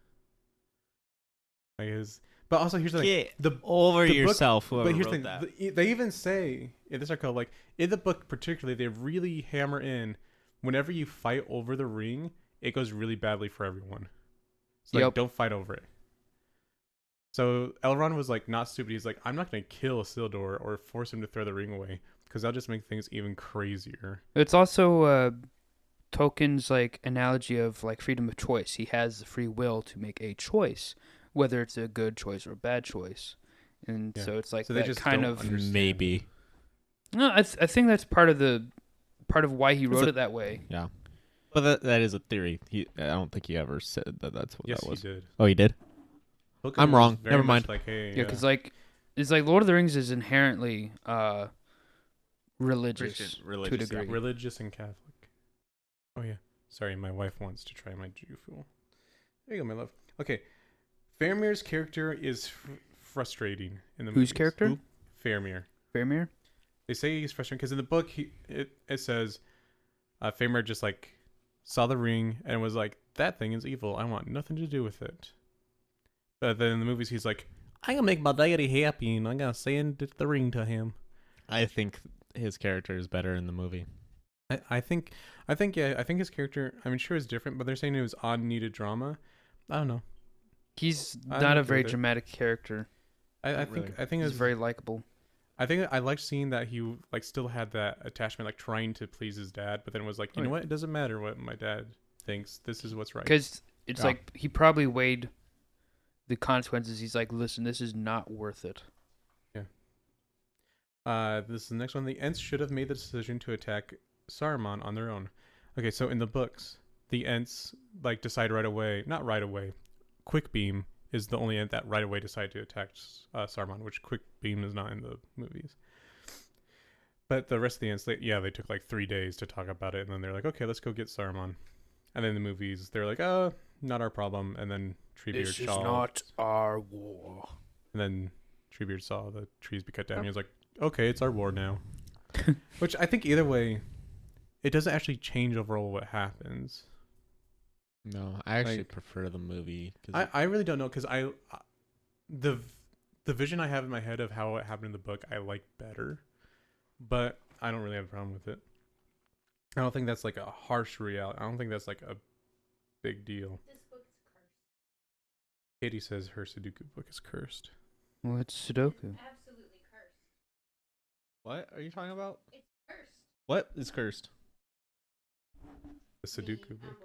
But also here's the thing. Get The over book- yourself. Whoever But here's the wrote thing. that. They even say in this article, like in the book particularly, they really hammer in whenever you fight over the ring, it goes really badly for everyone. So like, Yep. don't fight over it. So Elrond was like not stupid. He's like, I'm not gonna kill Isildur or force him to throw the ring away because that'll just make things even crazier. It's also Tolkien's like analogy of like freedom of choice. He has the free will to make a choice, whether it's a good choice or a bad choice. And Yeah. so it's like So they that just kind don't of understand. Maybe. No, I think that's part of why he wrote a- it that way. Yeah. But that is a theory. I don't think he ever said that's what Yes, that was. he did. Oh, he did? Tolkien I'm was wrong. very Never much mind. Like, hey, Yeah, because like it's like Lord of the Rings is inherently religious to a religious, yeah. degree. religious and Catholic. Oh yeah. Sorry, my wife wants to try my Jew fool. There you go, my love. Okay. Faramir's character is frustrating in the Whose movies. character? Who? Faramir. Faramir? They say he's frustrating because in the book it says Faramir just like saw the ring and was like, that thing is evil. I want nothing to do with it. But then in the movies he's like, I'm gonna make my daddy happy and I'm gonna send the ring to him. I think his character is better in the movie. I think his character, I mean, sure is different, but they're saying it was odd, needed drama. I don't know. He's I'm not a okay very with it. dramatic character. I Not think really. I think He's it's very likable. I think I liked seeing that he like still had that attachment, like trying to please his dad, but then was like, you know what? It doesn't matter what my dad thinks. This is what's right. Because it's Yeah. like he probably weighed the consequences. He's like, listen, this is not worth it. This is the next one. The Ents should have made the decision to attack Saruman on their own. Okay, so in the books, the Ents like decide right away. Not right away. Quickbeam is the only Ent that right away decided to attack Saruman, which Quickbeam is not in the movies. But the rest of the ants, they took like 3 days to talk about it, and then they're like, okay, let's go get Saruman. And then the movies, they're like, oh, not our problem. And then Treebeard This is saw, not our war. and then Treebeard saw the trees be cut down. He was like, okay, it's our war now. Which I think either way, it doesn't actually change overall what happens. No, I actually prefer the movie. I really don't know, because the vision I have in my head of how it happened in the book, I like better. But I don't really have a problem with it. I don't think that's like a harsh reality. I don't think that's like a big deal. This book is cursed. Katie says her Sudoku book is cursed. Well, it's Sudoku. Absolutely cursed. What are you talking about? It's cursed. What is cursed? The Sudoku book.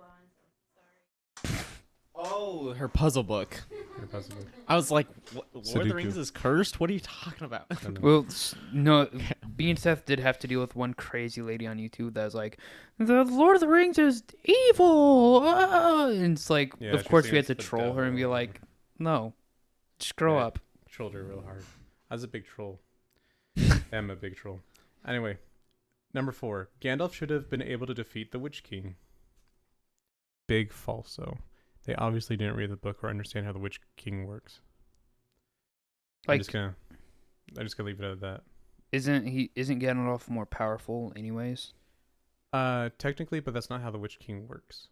Oh, her puzzle book. Her puzzle book. I was like, Lord of the Sudoku. Rings is cursed? What are you talking about? I don't know. Well, no, me and Seth did have to deal with one crazy lady on YouTube that was like, "The Lord of the Rings is evil," and it's like, Yeah, of she course said we had it's to the troll her and be devil. like, "No, just grow Yeah. up." Trolled her real hard. I was a big troll. I'm a big troll. Anyway, number 4. Gandalf should have been able to defeat the Witch King. Big falso. They obviously didn't read the book or understand how the Witch King works. I'm Like, just gonna leave it at that. isn't Gandalf more powerful, anyways? Technically, but that's not how the Witch King works.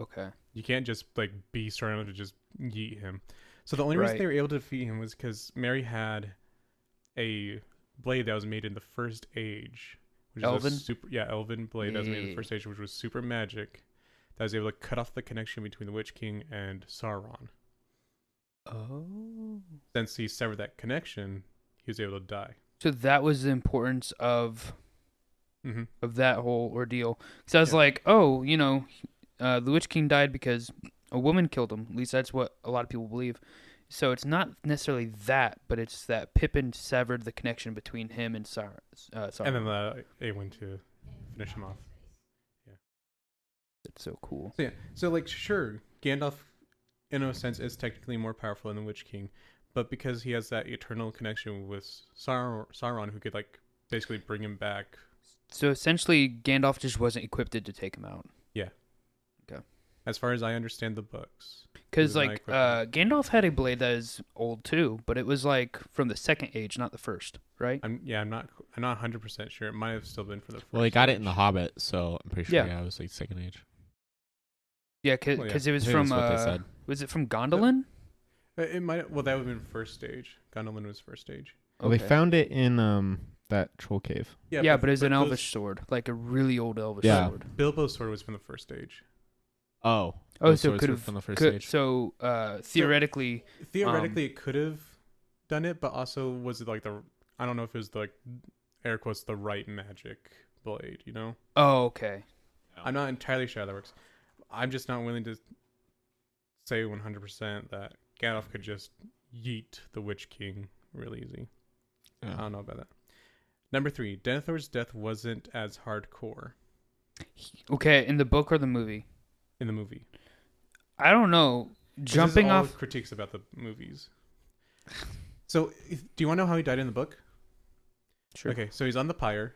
Okay. You can't just like be strong enough to just yeet him. So the only reason Right. they were able to defeat him was because Mary had a blade that was made in the First Age, which Elven? is elven blade that was made in the Yeah. First Age, which was super magic. That was able to cut off the connection between the Witch King and Sauron. Oh. Since he severed that connection, he was able to die. So that was the importance of Mm-hmm. that whole ordeal. Because I was Yeah. like, oh, the Witch King died because a woman killed him. At least that's what a lot of people believe. So it's not necessarily that, but it's that Pippin severed the connection between him and Sauron. And then Awen to finish him off. It's so cool. So like, sure, Gandalf, in a sense, is technically more powerful than the Witch King, but because he has that eternal connection with Sauron, who could like basically bring him back. So essentially, Gandalf just wasn't equipped to take him out. As far as I understand the books, Because, He was like, not Gandalf had a blade that is old, too, but it was, like, from the Second Age, not the First, right? I'm not 100% sure. It might have still been for the first. Well, he got it in The Age. Hobbit, so I'm pretty sure Yeah. it was like second age. Yeah, because Well, yeah. it was I think from, that's what they said. was it from Gondolin? It might. Well, that would have been First Stage. Gondolin was First Stage. Well, they Okay. found it in that troll cave. Yeah, but it was an those- Elvish sword, like a really old Elvish Yeah. sword. Bilbo's sword was from the First Stage. Oh. Oh, those so swords could were have from the first could, stage. so theoretically, Theoretically, it could have done it, but also was it like I don't know if it was the, like, air quotes, the right magic blade. You know. oh, okay. I'm not entirely sure how that works. I'm just not willing to say 100% that Gandalf could just yeet the Witch King real easy. I Yeah. don't know about that. Number 3, Denethor's death wasn't as hardcore Okay, in the book or the movie? in the movie. I don't know. Jumping This is all off. critiques about the movies. So, do you want to know how he died in the book? Sure. Okay, so he's on the pyre.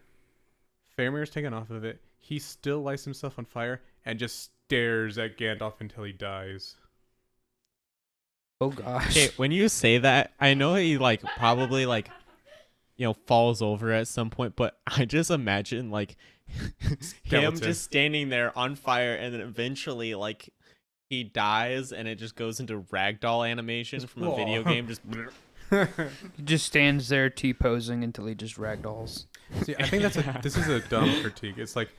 Faramir's taken off of it. He still lights himself on fire and just stares at Gandalf until he dies. Oh gosh. Okay, when you say that, I know he like probably like falls over at some point, but I just imagine like him Skeleton. just standing there on fire, and then eventually like he dies, and it just goes into ragdoll animation from a video Whoa. game. Just He just stands there T-posing until he just ragdolls. See, I think this is a dumb critique. It's like,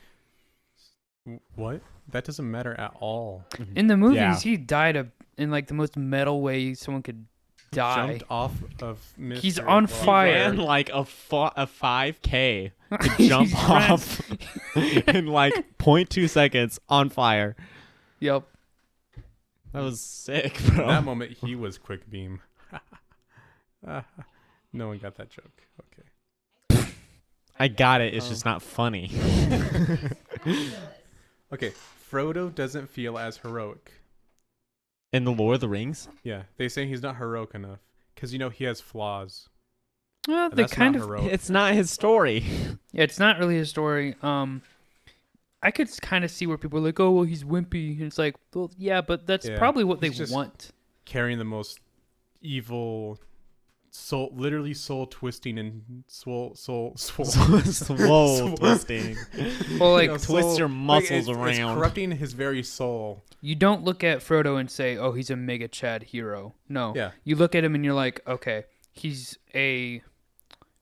what? That doesn't matter at all. In the movies, Yeah. he died in like the most metal way someone could die. Jumped off of Mr. He's on he fire. ran like a 5K to He jump ran- off in like 0.2 seconds on fire. Yep. That was sick, In bro. that moment, he was quick beam. No one got that joke. Okay. I got it. It's just not funny. Okay. Frodo doesn't feel as heroic. In the Lord of the Rings, Yeah, they say he's not heroic enough because he has flaws. Well, And they that's kind not of. heroic. It's not his story. Yeah, it's not really his story. I could kind of see where people are like, "Oh, well, he's wimpy." And it's like, well, yeah, but that's Yeah, probably what they he's just- want. Carrying the most evil, literally soul twisting and swole. Swole twisting. Well, like, twist your muscles it's around. corrupting his very soul. you don't look at Frodo and say, "Oh, he's a mega Chad hero." No, Yeah. you look at him and you're like, "Okay, he's a."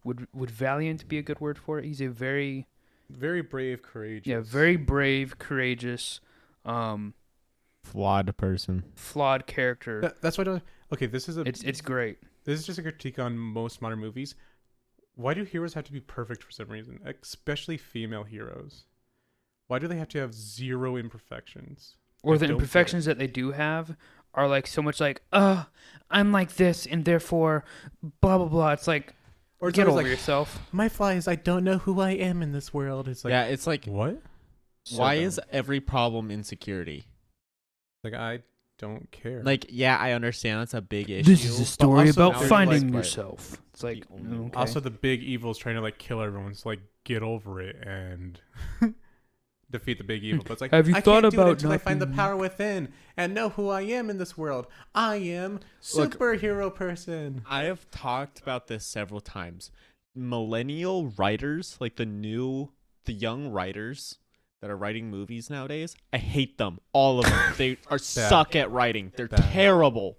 Would valiant be a good word for it? He's a very Very brave, courageous. Yeah, very brave, courageous, Flawed person. flawed character. That's why I don't. Okay, this is It's great. This is just a critique on most modern movies. Why do heroes have to be perfect for some reason, especially female heroes? Why do they have to have zero imperfections? Or I the don't get imperfections that they do have are like so much like, I'm like this and therefore blah blah blah. It's like, Or it's get always over like, yourself. my flies, I don't know who I am in this world. It's like, yeah, it's like, what? why So is dumb. every problem insecurity? Like, I don't care. Like, yeah, I understand it's a big issue. This is a story also about there's, finding like, yourself. It's like, the only- okay. Also, the big evil's trying to like kill everyone. So like, get over it and defeat the big evil. But it's like, Have you I thought can't do it about until I not find the being- power within and know who I am in this world. I am Look, superhero person. I have talked about this several times. Millennial writers, like the young writers that are writing movies nowadays, I hate them. All of them. They are suck at writing. They're Bad. terrible.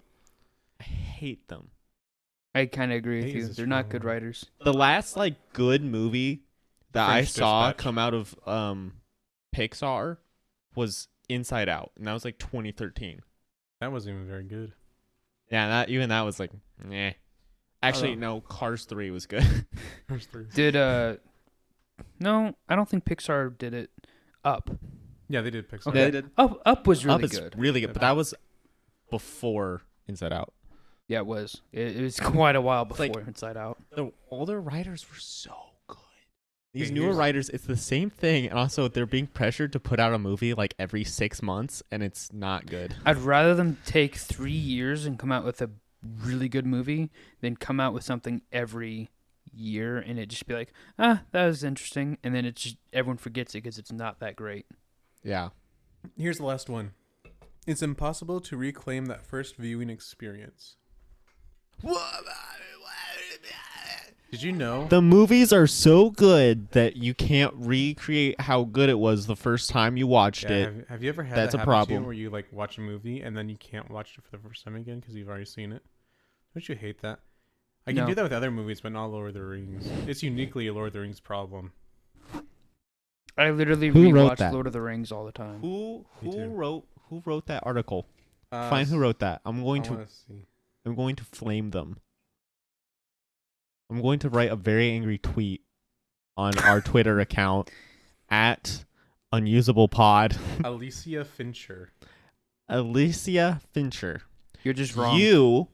I hate them. I kind of agree with Hate you. is a They're not strong good word. writers. The last like good movie that I French saw Dispatch. come out of Pixar was Inside Out, and that was like 2013. That wasn't even very good. Yeah, that was like, eh. Actually, Oh. no, Cars 3 was good. First three. Did no, I don't think Pixar did it. Up. Yeah, they did Pixar. Okay. They did. Up was really Up is good. really good, but that was before Inside Out. Yeah, it was. It was quite a while before like- Inside Out. The older writers were so good. These Okay, newer here's- writers, it's the same thing, and also they're being pressured to put out a movie like every 6 months, and it's not good. I'd rather them take 3 years and come out with a really good movie than come out with something every year and it just be like, that was interesting, and then it's just everyone forgets it because it's not that great. Yeah. Here's the last one. It's impossible to reclaim that first viewing experience. Did you know? The movies are so good that you can't recreate how good it was the first time you watched Yeah, it. have you ever had That's that a happen to you problem. where you like watch a movie and then you can't watch it for the first time again because you've already seen it? Don't you hate that? I can No. do that with other movies, but not Lord of the Rings. It's uniquely a Lord of the Rings problem. I literally Who wrote rewatch that? Lord of the Rings all the time. Who Me too. wrote that article? Find who wrote that. I'm going I to wanna see. flame them. I'm going to write a very angry tweet on our Twitter account at Unusable Pod. Alicia Fincher. Alicia Fincher. You're just wrong. You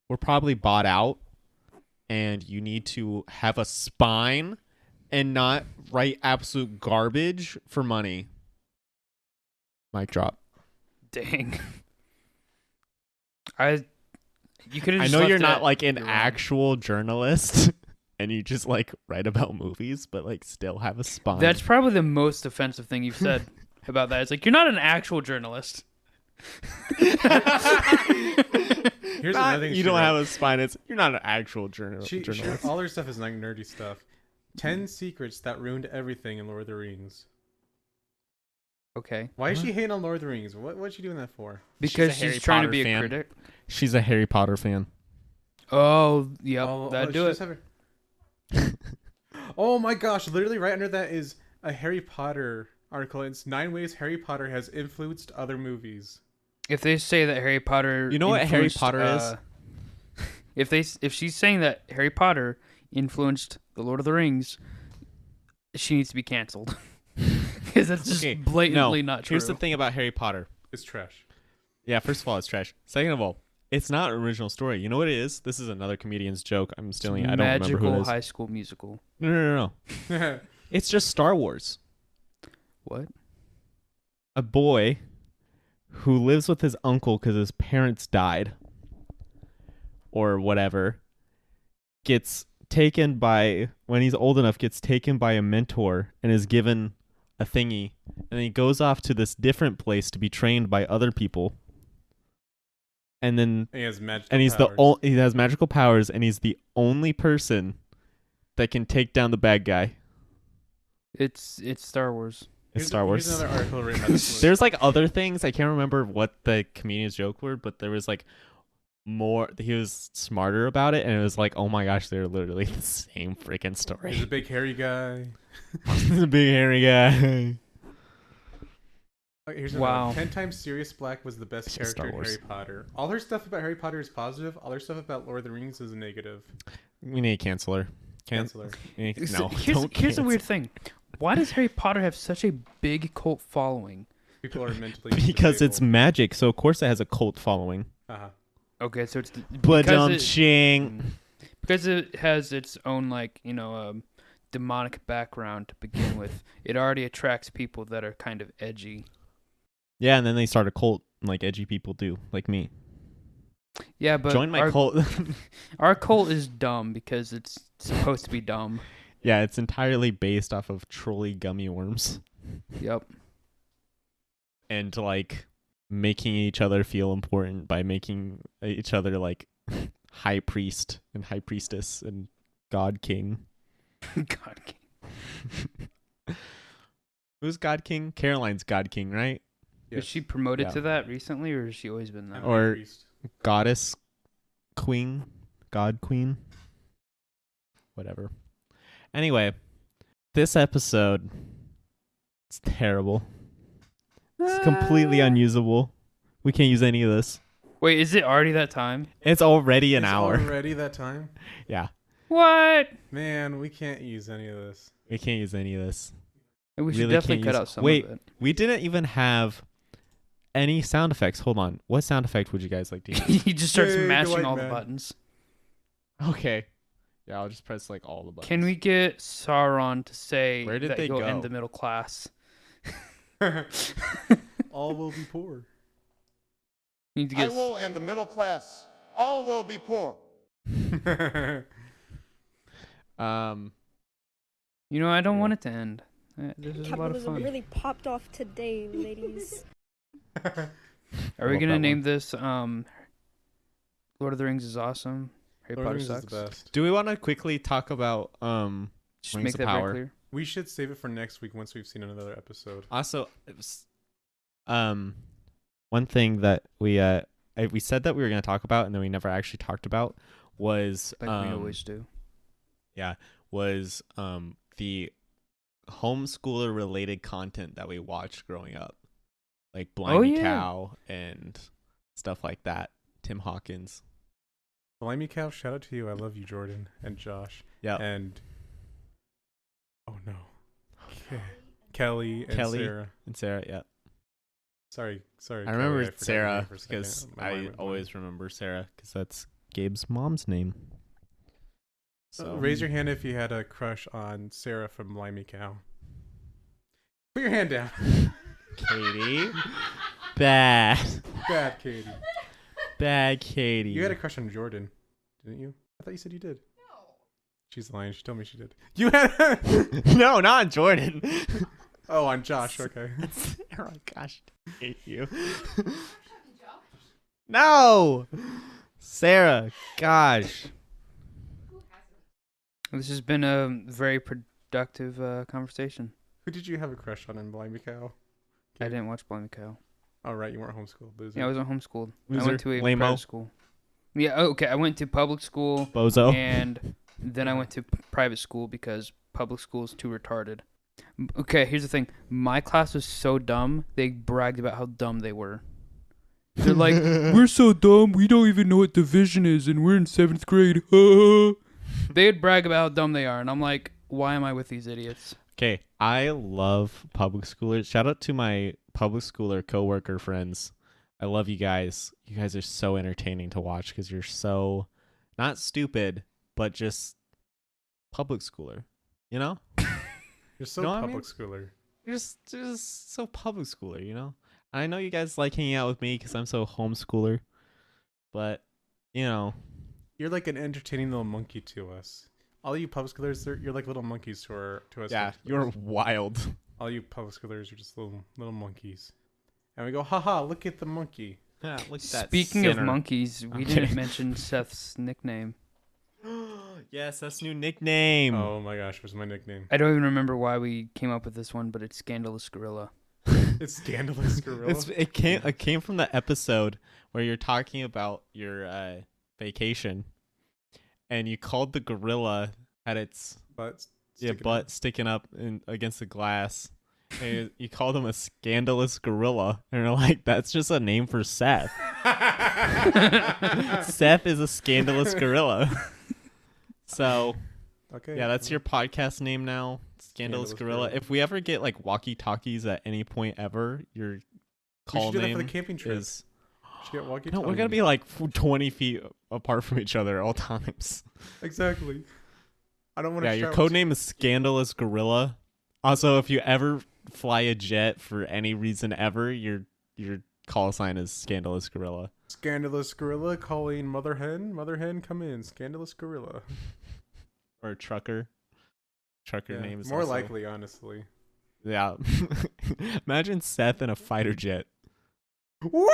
were probably bought out, and you need to have a spine and not write absolute garbage for money. Mic drop. Dang. You could have. I know you're not like an actual journalist, and you just like write about movies, but like still have a spine. That's probably the most offensive thing you've said about that. It's like, you're not an actual journalist. Here's another thing. You don't have a spine. It's you're not an actual journalist. All her stuff is like nerdy stuff. 10 secrets that ruined everything in Lord of the Rings. Okay. Why is she hating on Lord of the Rings? What's she doing that for? Because She's a Harry she's trying to Potter be a fan. critic. She's a Harry Potter fan. Oh, yep. Oh, That'd she do it. just have her- Oh my gosh! Literally, right under that is a Harry Potter article. It's 9 ways Harry Potter has influenced other movies. If they say that Harry Potter, You know what Harry influenced, Potter is? If she's saying that Harry Potter influenced the Lord of the Rings, she needs to be canceled because that's just Okay, blatantly not true. Here's the thing about Harry Potter. It's trash. Yeah, first of all, it's trash. Second of all, it's not an original story. You know what it is? This is another comedian's joke. I'm stealing it. I don't remember who it Magical is. High School Musical. No. It's just Star Wars. What? A boy who lives with his uncle because his parents died or whatever gets taken by, when he's old enough, gets taken by a mentor and is given a thingy, and he goes off to this different place to be trained by other people. And then he has magical and he's powers. he has magical powers, and he's the only person that can take down the bad guy. It's Star Wars. It's Star Wars. Here's another article written about this. There's like other things. I can't remember what the comedian's joke were, but there was like more. He was smarter about it, and it was like, oh my gosh, they're literally the same freaking story. He's a big hairy guy. He's a big hairy guy. Okay, here's Wow. 10 times Sirius Black was the best It's character Star in Wars. Harry Potter. All her stuff about Harry Potter is positive. All her stuff about Lord of the Rings is negative. We need to cancel her. Cancel her. No, here's don't a cancel. weird thing. Why does Harry Potter have such a big cult following? People are mentally Because it's disabled. magic, so of course it has a cult following. Uh-huh. Okay, so it's Because it has its own demonic background to begin with. It already attracts people that are kind of edgy. yeah, and then they start a cult like edgy people do, like me. Yeah, but Join my cult. Our cult is dumb because it's supposed to be dumb. Yeah, it's entirely based off of trolley gummy worms Yep. and like making each other feel important by making each other like high priest and high priestess and god king. God. Who's god king? Caroline's god king, right? Yes. Was she promoted Yeah. to that recently, or has she always been that? I'm Or- a priest. Goddess queen, god queen, whatever. Anyway, this episode, it's terrible. It's completely unusable. We can't use any of this. Wait, is it already that time? It's already an It's hour. already that time? Yeah, What? Man, we can't use any of this. we can't use any of this. We should Really definitely can't cut use- out some Wait. of it. We didn't even have any sound effects. Hold on. What sound effect would you guys like to use? He just starts Yay, mashing Dwight all the Man. buttons. Okay. Yeah, I'll just press like all the buttons. Can we get Sauron to say Where did that they he'll go? end the middle class? All will be poor. We need to I get will end the middle class. All will be poor. You know, I don't want it to end. This is a lot of Capitalism fun. really popped off today, ladies. Are we love gonna that name this Lord of the Rings is awesome, Harry Lord of Potter the Rings is sucks? the best. Do we want to quickly talk about Just Rings make of that Power? very clear. We should save it for next week once we've seen another episode. Also, it was, one thing that we said that we were going to talk about and then we never actually talked about was Like we always do. was the homeschooler related content that we watched growing up, like Blimey yeah. Cow and stuff like that. Tim Hawkins. Blimey Cow, shout out to you. I love you, Jordan and Josh. Yeah. And oh no, Kelly and Kelly. Sarah. And Sarah, yeah. Sorry. I Kelly, remember forgot your Sarah name for a second. because My mind I went blank. always remember Sarah because that's Gabe's mom's name. So Raise your hand if you had a crush on Sarah from Blimey Cow. Put your hand down. Katie. Bad. Bad, Katie. Bad Katie. You had a crush on Jordan, didn't you? I thought you said you did. No. She's lying. She told me she did. You had. No, not on Jordan. Oh, on Josh. Okay. Sarah, gosh, I hate you. No, Sarah, gosh. This has been a very productive conversation. Who did you have a crush on in Blimey Cow? I didn't watch Blimey Cow. Oh, right. You weren't homeschooled. Loser. Yeah, I wasn't homeschooled. I Loser. went to a Lame-o. private school. Yeah, okay. I went to public school Bozo. and then I went to private school because public school is too retarded. Okay, here's the thing. My class was so dumb, they bragged about how dumb they were. They're like, we're so dumb, we don't even know what division is, and we're in 7th grade. They'd brag about how dumb they are, and I'm like, why am I with these idiots? Okay, I love public schoolers. Shout out to my public schooler coworker friends. I love you guys. You guys are so entertaining to watch because you're so not stupid, but just public schooler. You know? You're so Know what I public mean? schooler. You're just so public schooler, you know? I know you guys like hanging out with me because I'm so homeschooler, but, you know, You're like an entertaining little monkey to us. All you pub squealers, you're like little monkeys to us. Yeah, you're wild. All you pub squealers are just little monkeys. And we go, haha, look at the monkey. Yeah, look at that. Speaking of sinner. monkeys, we didn't mention Seth's nickname. Yes, that's new nickname. Oh my gosh, what's my nickname? I don't even remember why we came up with this one, but it's Scandalous Gorilla. It's Scandalous Gorilla. It came from the episode where you're talking about your vacation, and you called the gorilla had its Butt sticking up against the glass. And you called him a scandalous gorilla, and you're like, that's just a name for Seth. Seth is a scandalous gorilla. So, Okay. yeah, that's your podcast name now, Scandalous Gorilla. If we ever get like walkie-talkies at any point ever, your call we should do that name for the camping trip. is. We should get walkie No, we're gonna be like 20 feet apart from each other at all times. Exactly. I don't want to. Yeah, your code name is Scandalous Gorilla. Also, if you ever fly a jet for any reason ever, your call sign is Scandalous Gorilla. Scandalous Gorilla calling Mother Hen. Mother Hen, come in. Scandalous Gorilla. Or a trucker. Trucker Yeah, name is more also- likely, honestly. Yeah. Imagine Seth in a fighter jet. Woo!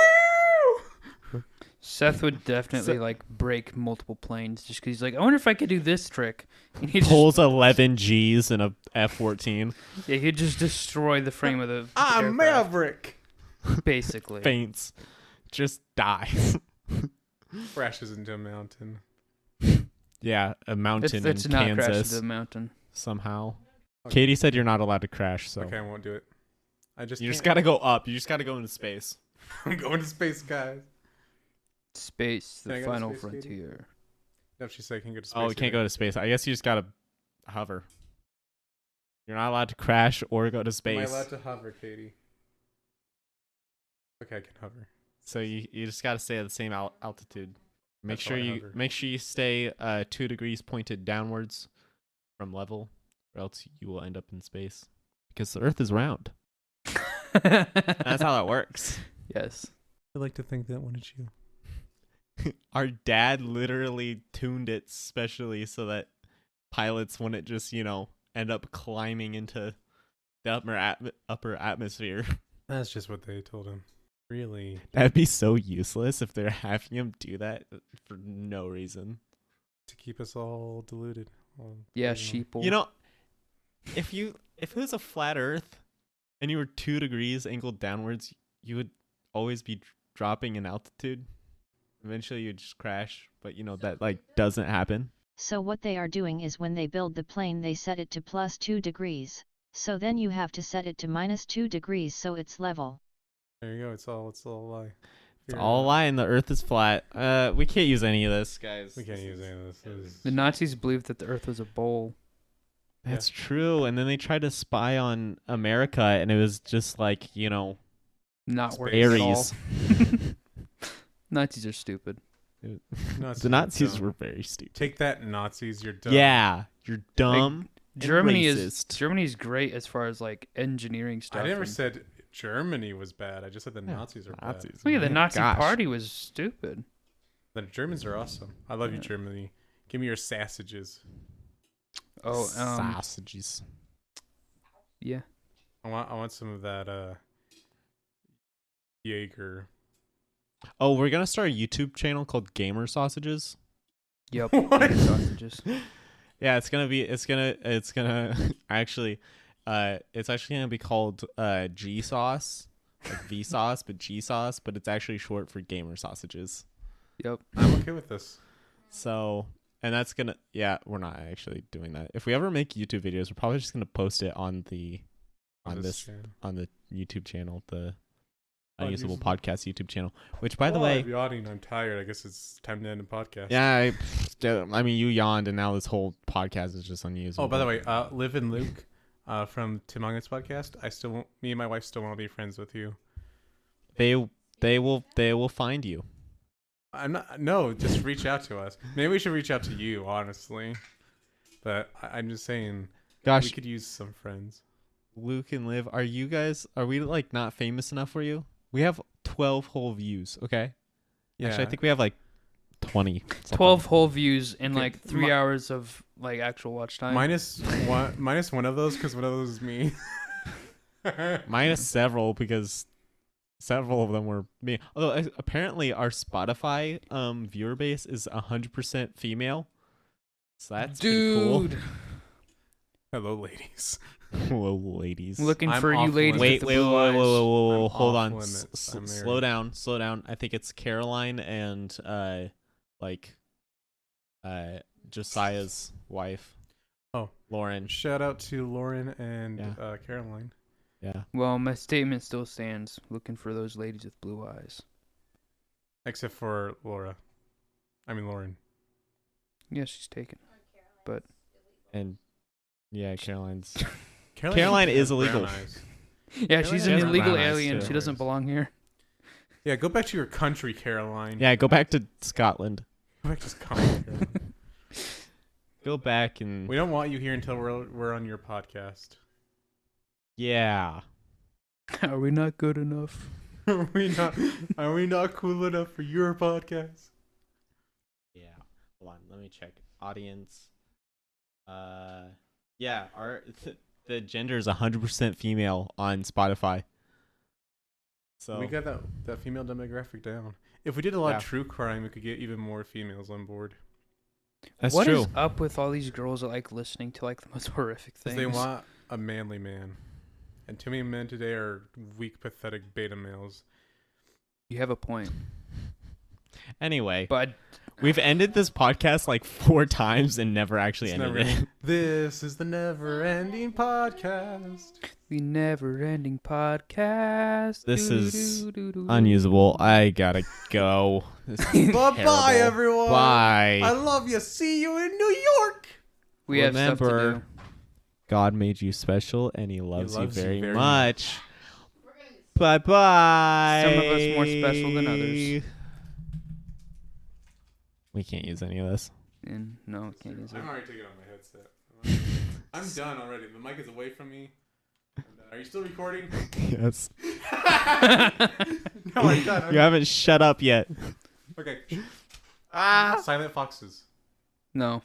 Seth would definitely like break multiple planes just because he's like, I wonder if I could do this trick. And he Pulls 11 G's in a F-14. Yeah, he'd just destroy the frame of the I'm aircraft, Maverick. basically. Faints. Just dies. Crashes into a mountain. Yeah, a mountain Let's in not crash into Kansas the mountain. somehow. Okay. Katie said you're not allowed to crash, so Okay, I won't do it. I just you just can't. gotta go up. You just gotta go into space. I'm going to space, guys. Space, Can I the go to final space, Katie? frontier. No, she said I can go to space. Oh, we can't go to space. I guess you just gotta hover. You're not allowed to crash or go to Am I space. allowed to hover, Katie? Okay, I can hover. So you just gotta stay at the same altitude. Make That's sure how I you hover. make sure you stay 2 degrees pointed downwards from level, or else you will end up in space. Because the Earth is round. That's how that works. Yes. I like to think that one is you. Our dad literally tuned it specially so that pilots wouldn't just, end up climbing into the upper atmosphere. That's just what they told him. Really? That'd be so useless if they're having him do that for no reason. To keep us all deluded. All Yeah, delusional. sheeple. If it was a flat Earth and you were 2 degrees angled downwards, you would always be dropping in altitude. Eventually you'd just crash, but that doesn't happen. So what they are doing is when they build the plane they set it to +2 degrees. So then you have to set it to -2 degrees so it's level. There you go. It's all a lie. It's all a lie and the Earth is flat. We can't use any of this, guys. We can't use any of this. This is- The Nazis believed that the Earth was a bowl. That's true. And then they tried to spy on America and it was just like, Not working at all. Aries. Nazis are stupid. The Nazis were very stupid. Take that, Nazis. You're dumb. Yeah, you're dumb. and Germany's racist. great as far as like engineering stuff. I never and- said Germany was bad. I just said the Nazis are bad. Nazis. Oh yeah, the Nazi Gosh. party was stupid. The Germans are awesome. I love you, Germany. Give me your sausages. Oh, Sausages. yeah. I want some of that Jaeger. Oh, we're gonna start a YouTube channel called Gamer Sausages. Yep. What? Sausages. Yeah, it's gonna actually, it's actually gonna be called G Sauce, like V Sauce, but G Sauce, but it's actually short for Gamer Sausages. Yep. I'm okay with this. So, and that's gonna, we're not actually doing that. If we ever make YouTube videos, we're probably just gonna post it on the YouTube channel, the Unusable Podcast YouTube channel. Which, by the way, I'm yawning. I'm tired. I guess it's time to end the podcast. yeah, I mean, you yawned, and now this whole podcast is just unusable. Oh, by the way, Liv and Luke from Tim Onget's podcast. Me and my wife still want to be friends with you. they will find you. I'm not. No, just reach out to us. Maybe we should reach out to you, honestly. But I'm just saying, Gosh, we could use some friends. Luke and Liv, are we like not famous enough for you? We have 12 whole views. Okay. Yeah. Actually, I think we have like 20. 12 whole views in Okay, like 3 hours of like actual watch time. Minus one of those because one of those is me. Minus several because several of them were me. Although apparently our Spotify viewer base is 100% female. So that's pretty cool. Hello, ladies. Hello, ladies. Looking I'm for you awful ladies in with Wait, the wait, blue wait, eyes. wait, wait, I'm hold on. awful in this. I'm Slow married. down, slow down. I think it's Caroline and Josiah's wife. Oh. Lauren. Shout out to Lauren and Yeah. Caroline. Yeah. Well, my statement still stands. Looking for those ladies with blue eyes. Except for Lauren. Yeah, she's taken. And yeah, Caroline's. Caroline is has illegal. brown eyes. Yeah, she's an has illegal brown eyes, alien. too. She doesn't belong here. Yeah, go back to your country, Caroline. Yeah, go back to Scotland. Go back to Scotland, Caroline. Go back and We don't want you here until we're on your podcast. yeah. Are we not good enough? Are we not cool enough for your podcast? Yeah. Hold on, let me check. Audience. Yeah, the gender is 100% female on Spotify. So We got that female demographic down. If we did a lot Yeah. of true crime, we could get even more females on board. that's What true. is up with all these girls that like listening to like the most horrific Because things? they want a manly man. And too many men today are weak, pathetic beta males. You have a point, Anyway, but we've ended this podcast like 4 times and never actually It's ended never- it. This is the never-ending podcast. the never-ending podcast. This is Doo-doo-doo-doo-doo. Unusable. I gotta go. This is Bye-bye, terrible. everyone. Bye. I love you. See you in New York. We have stuff to Remember, do. God made you special and he loves, loves you you very, very much. Bye bye. Some of us more special than others. We can't use any of this. And no, can't use it. I'm already taking it on my headset. I'm done already. The mic is away from me. I'm done. Are you still recording? Yes. No, I'm done. You haven't shut up yet. Okay. Ah. Silent foxes. No.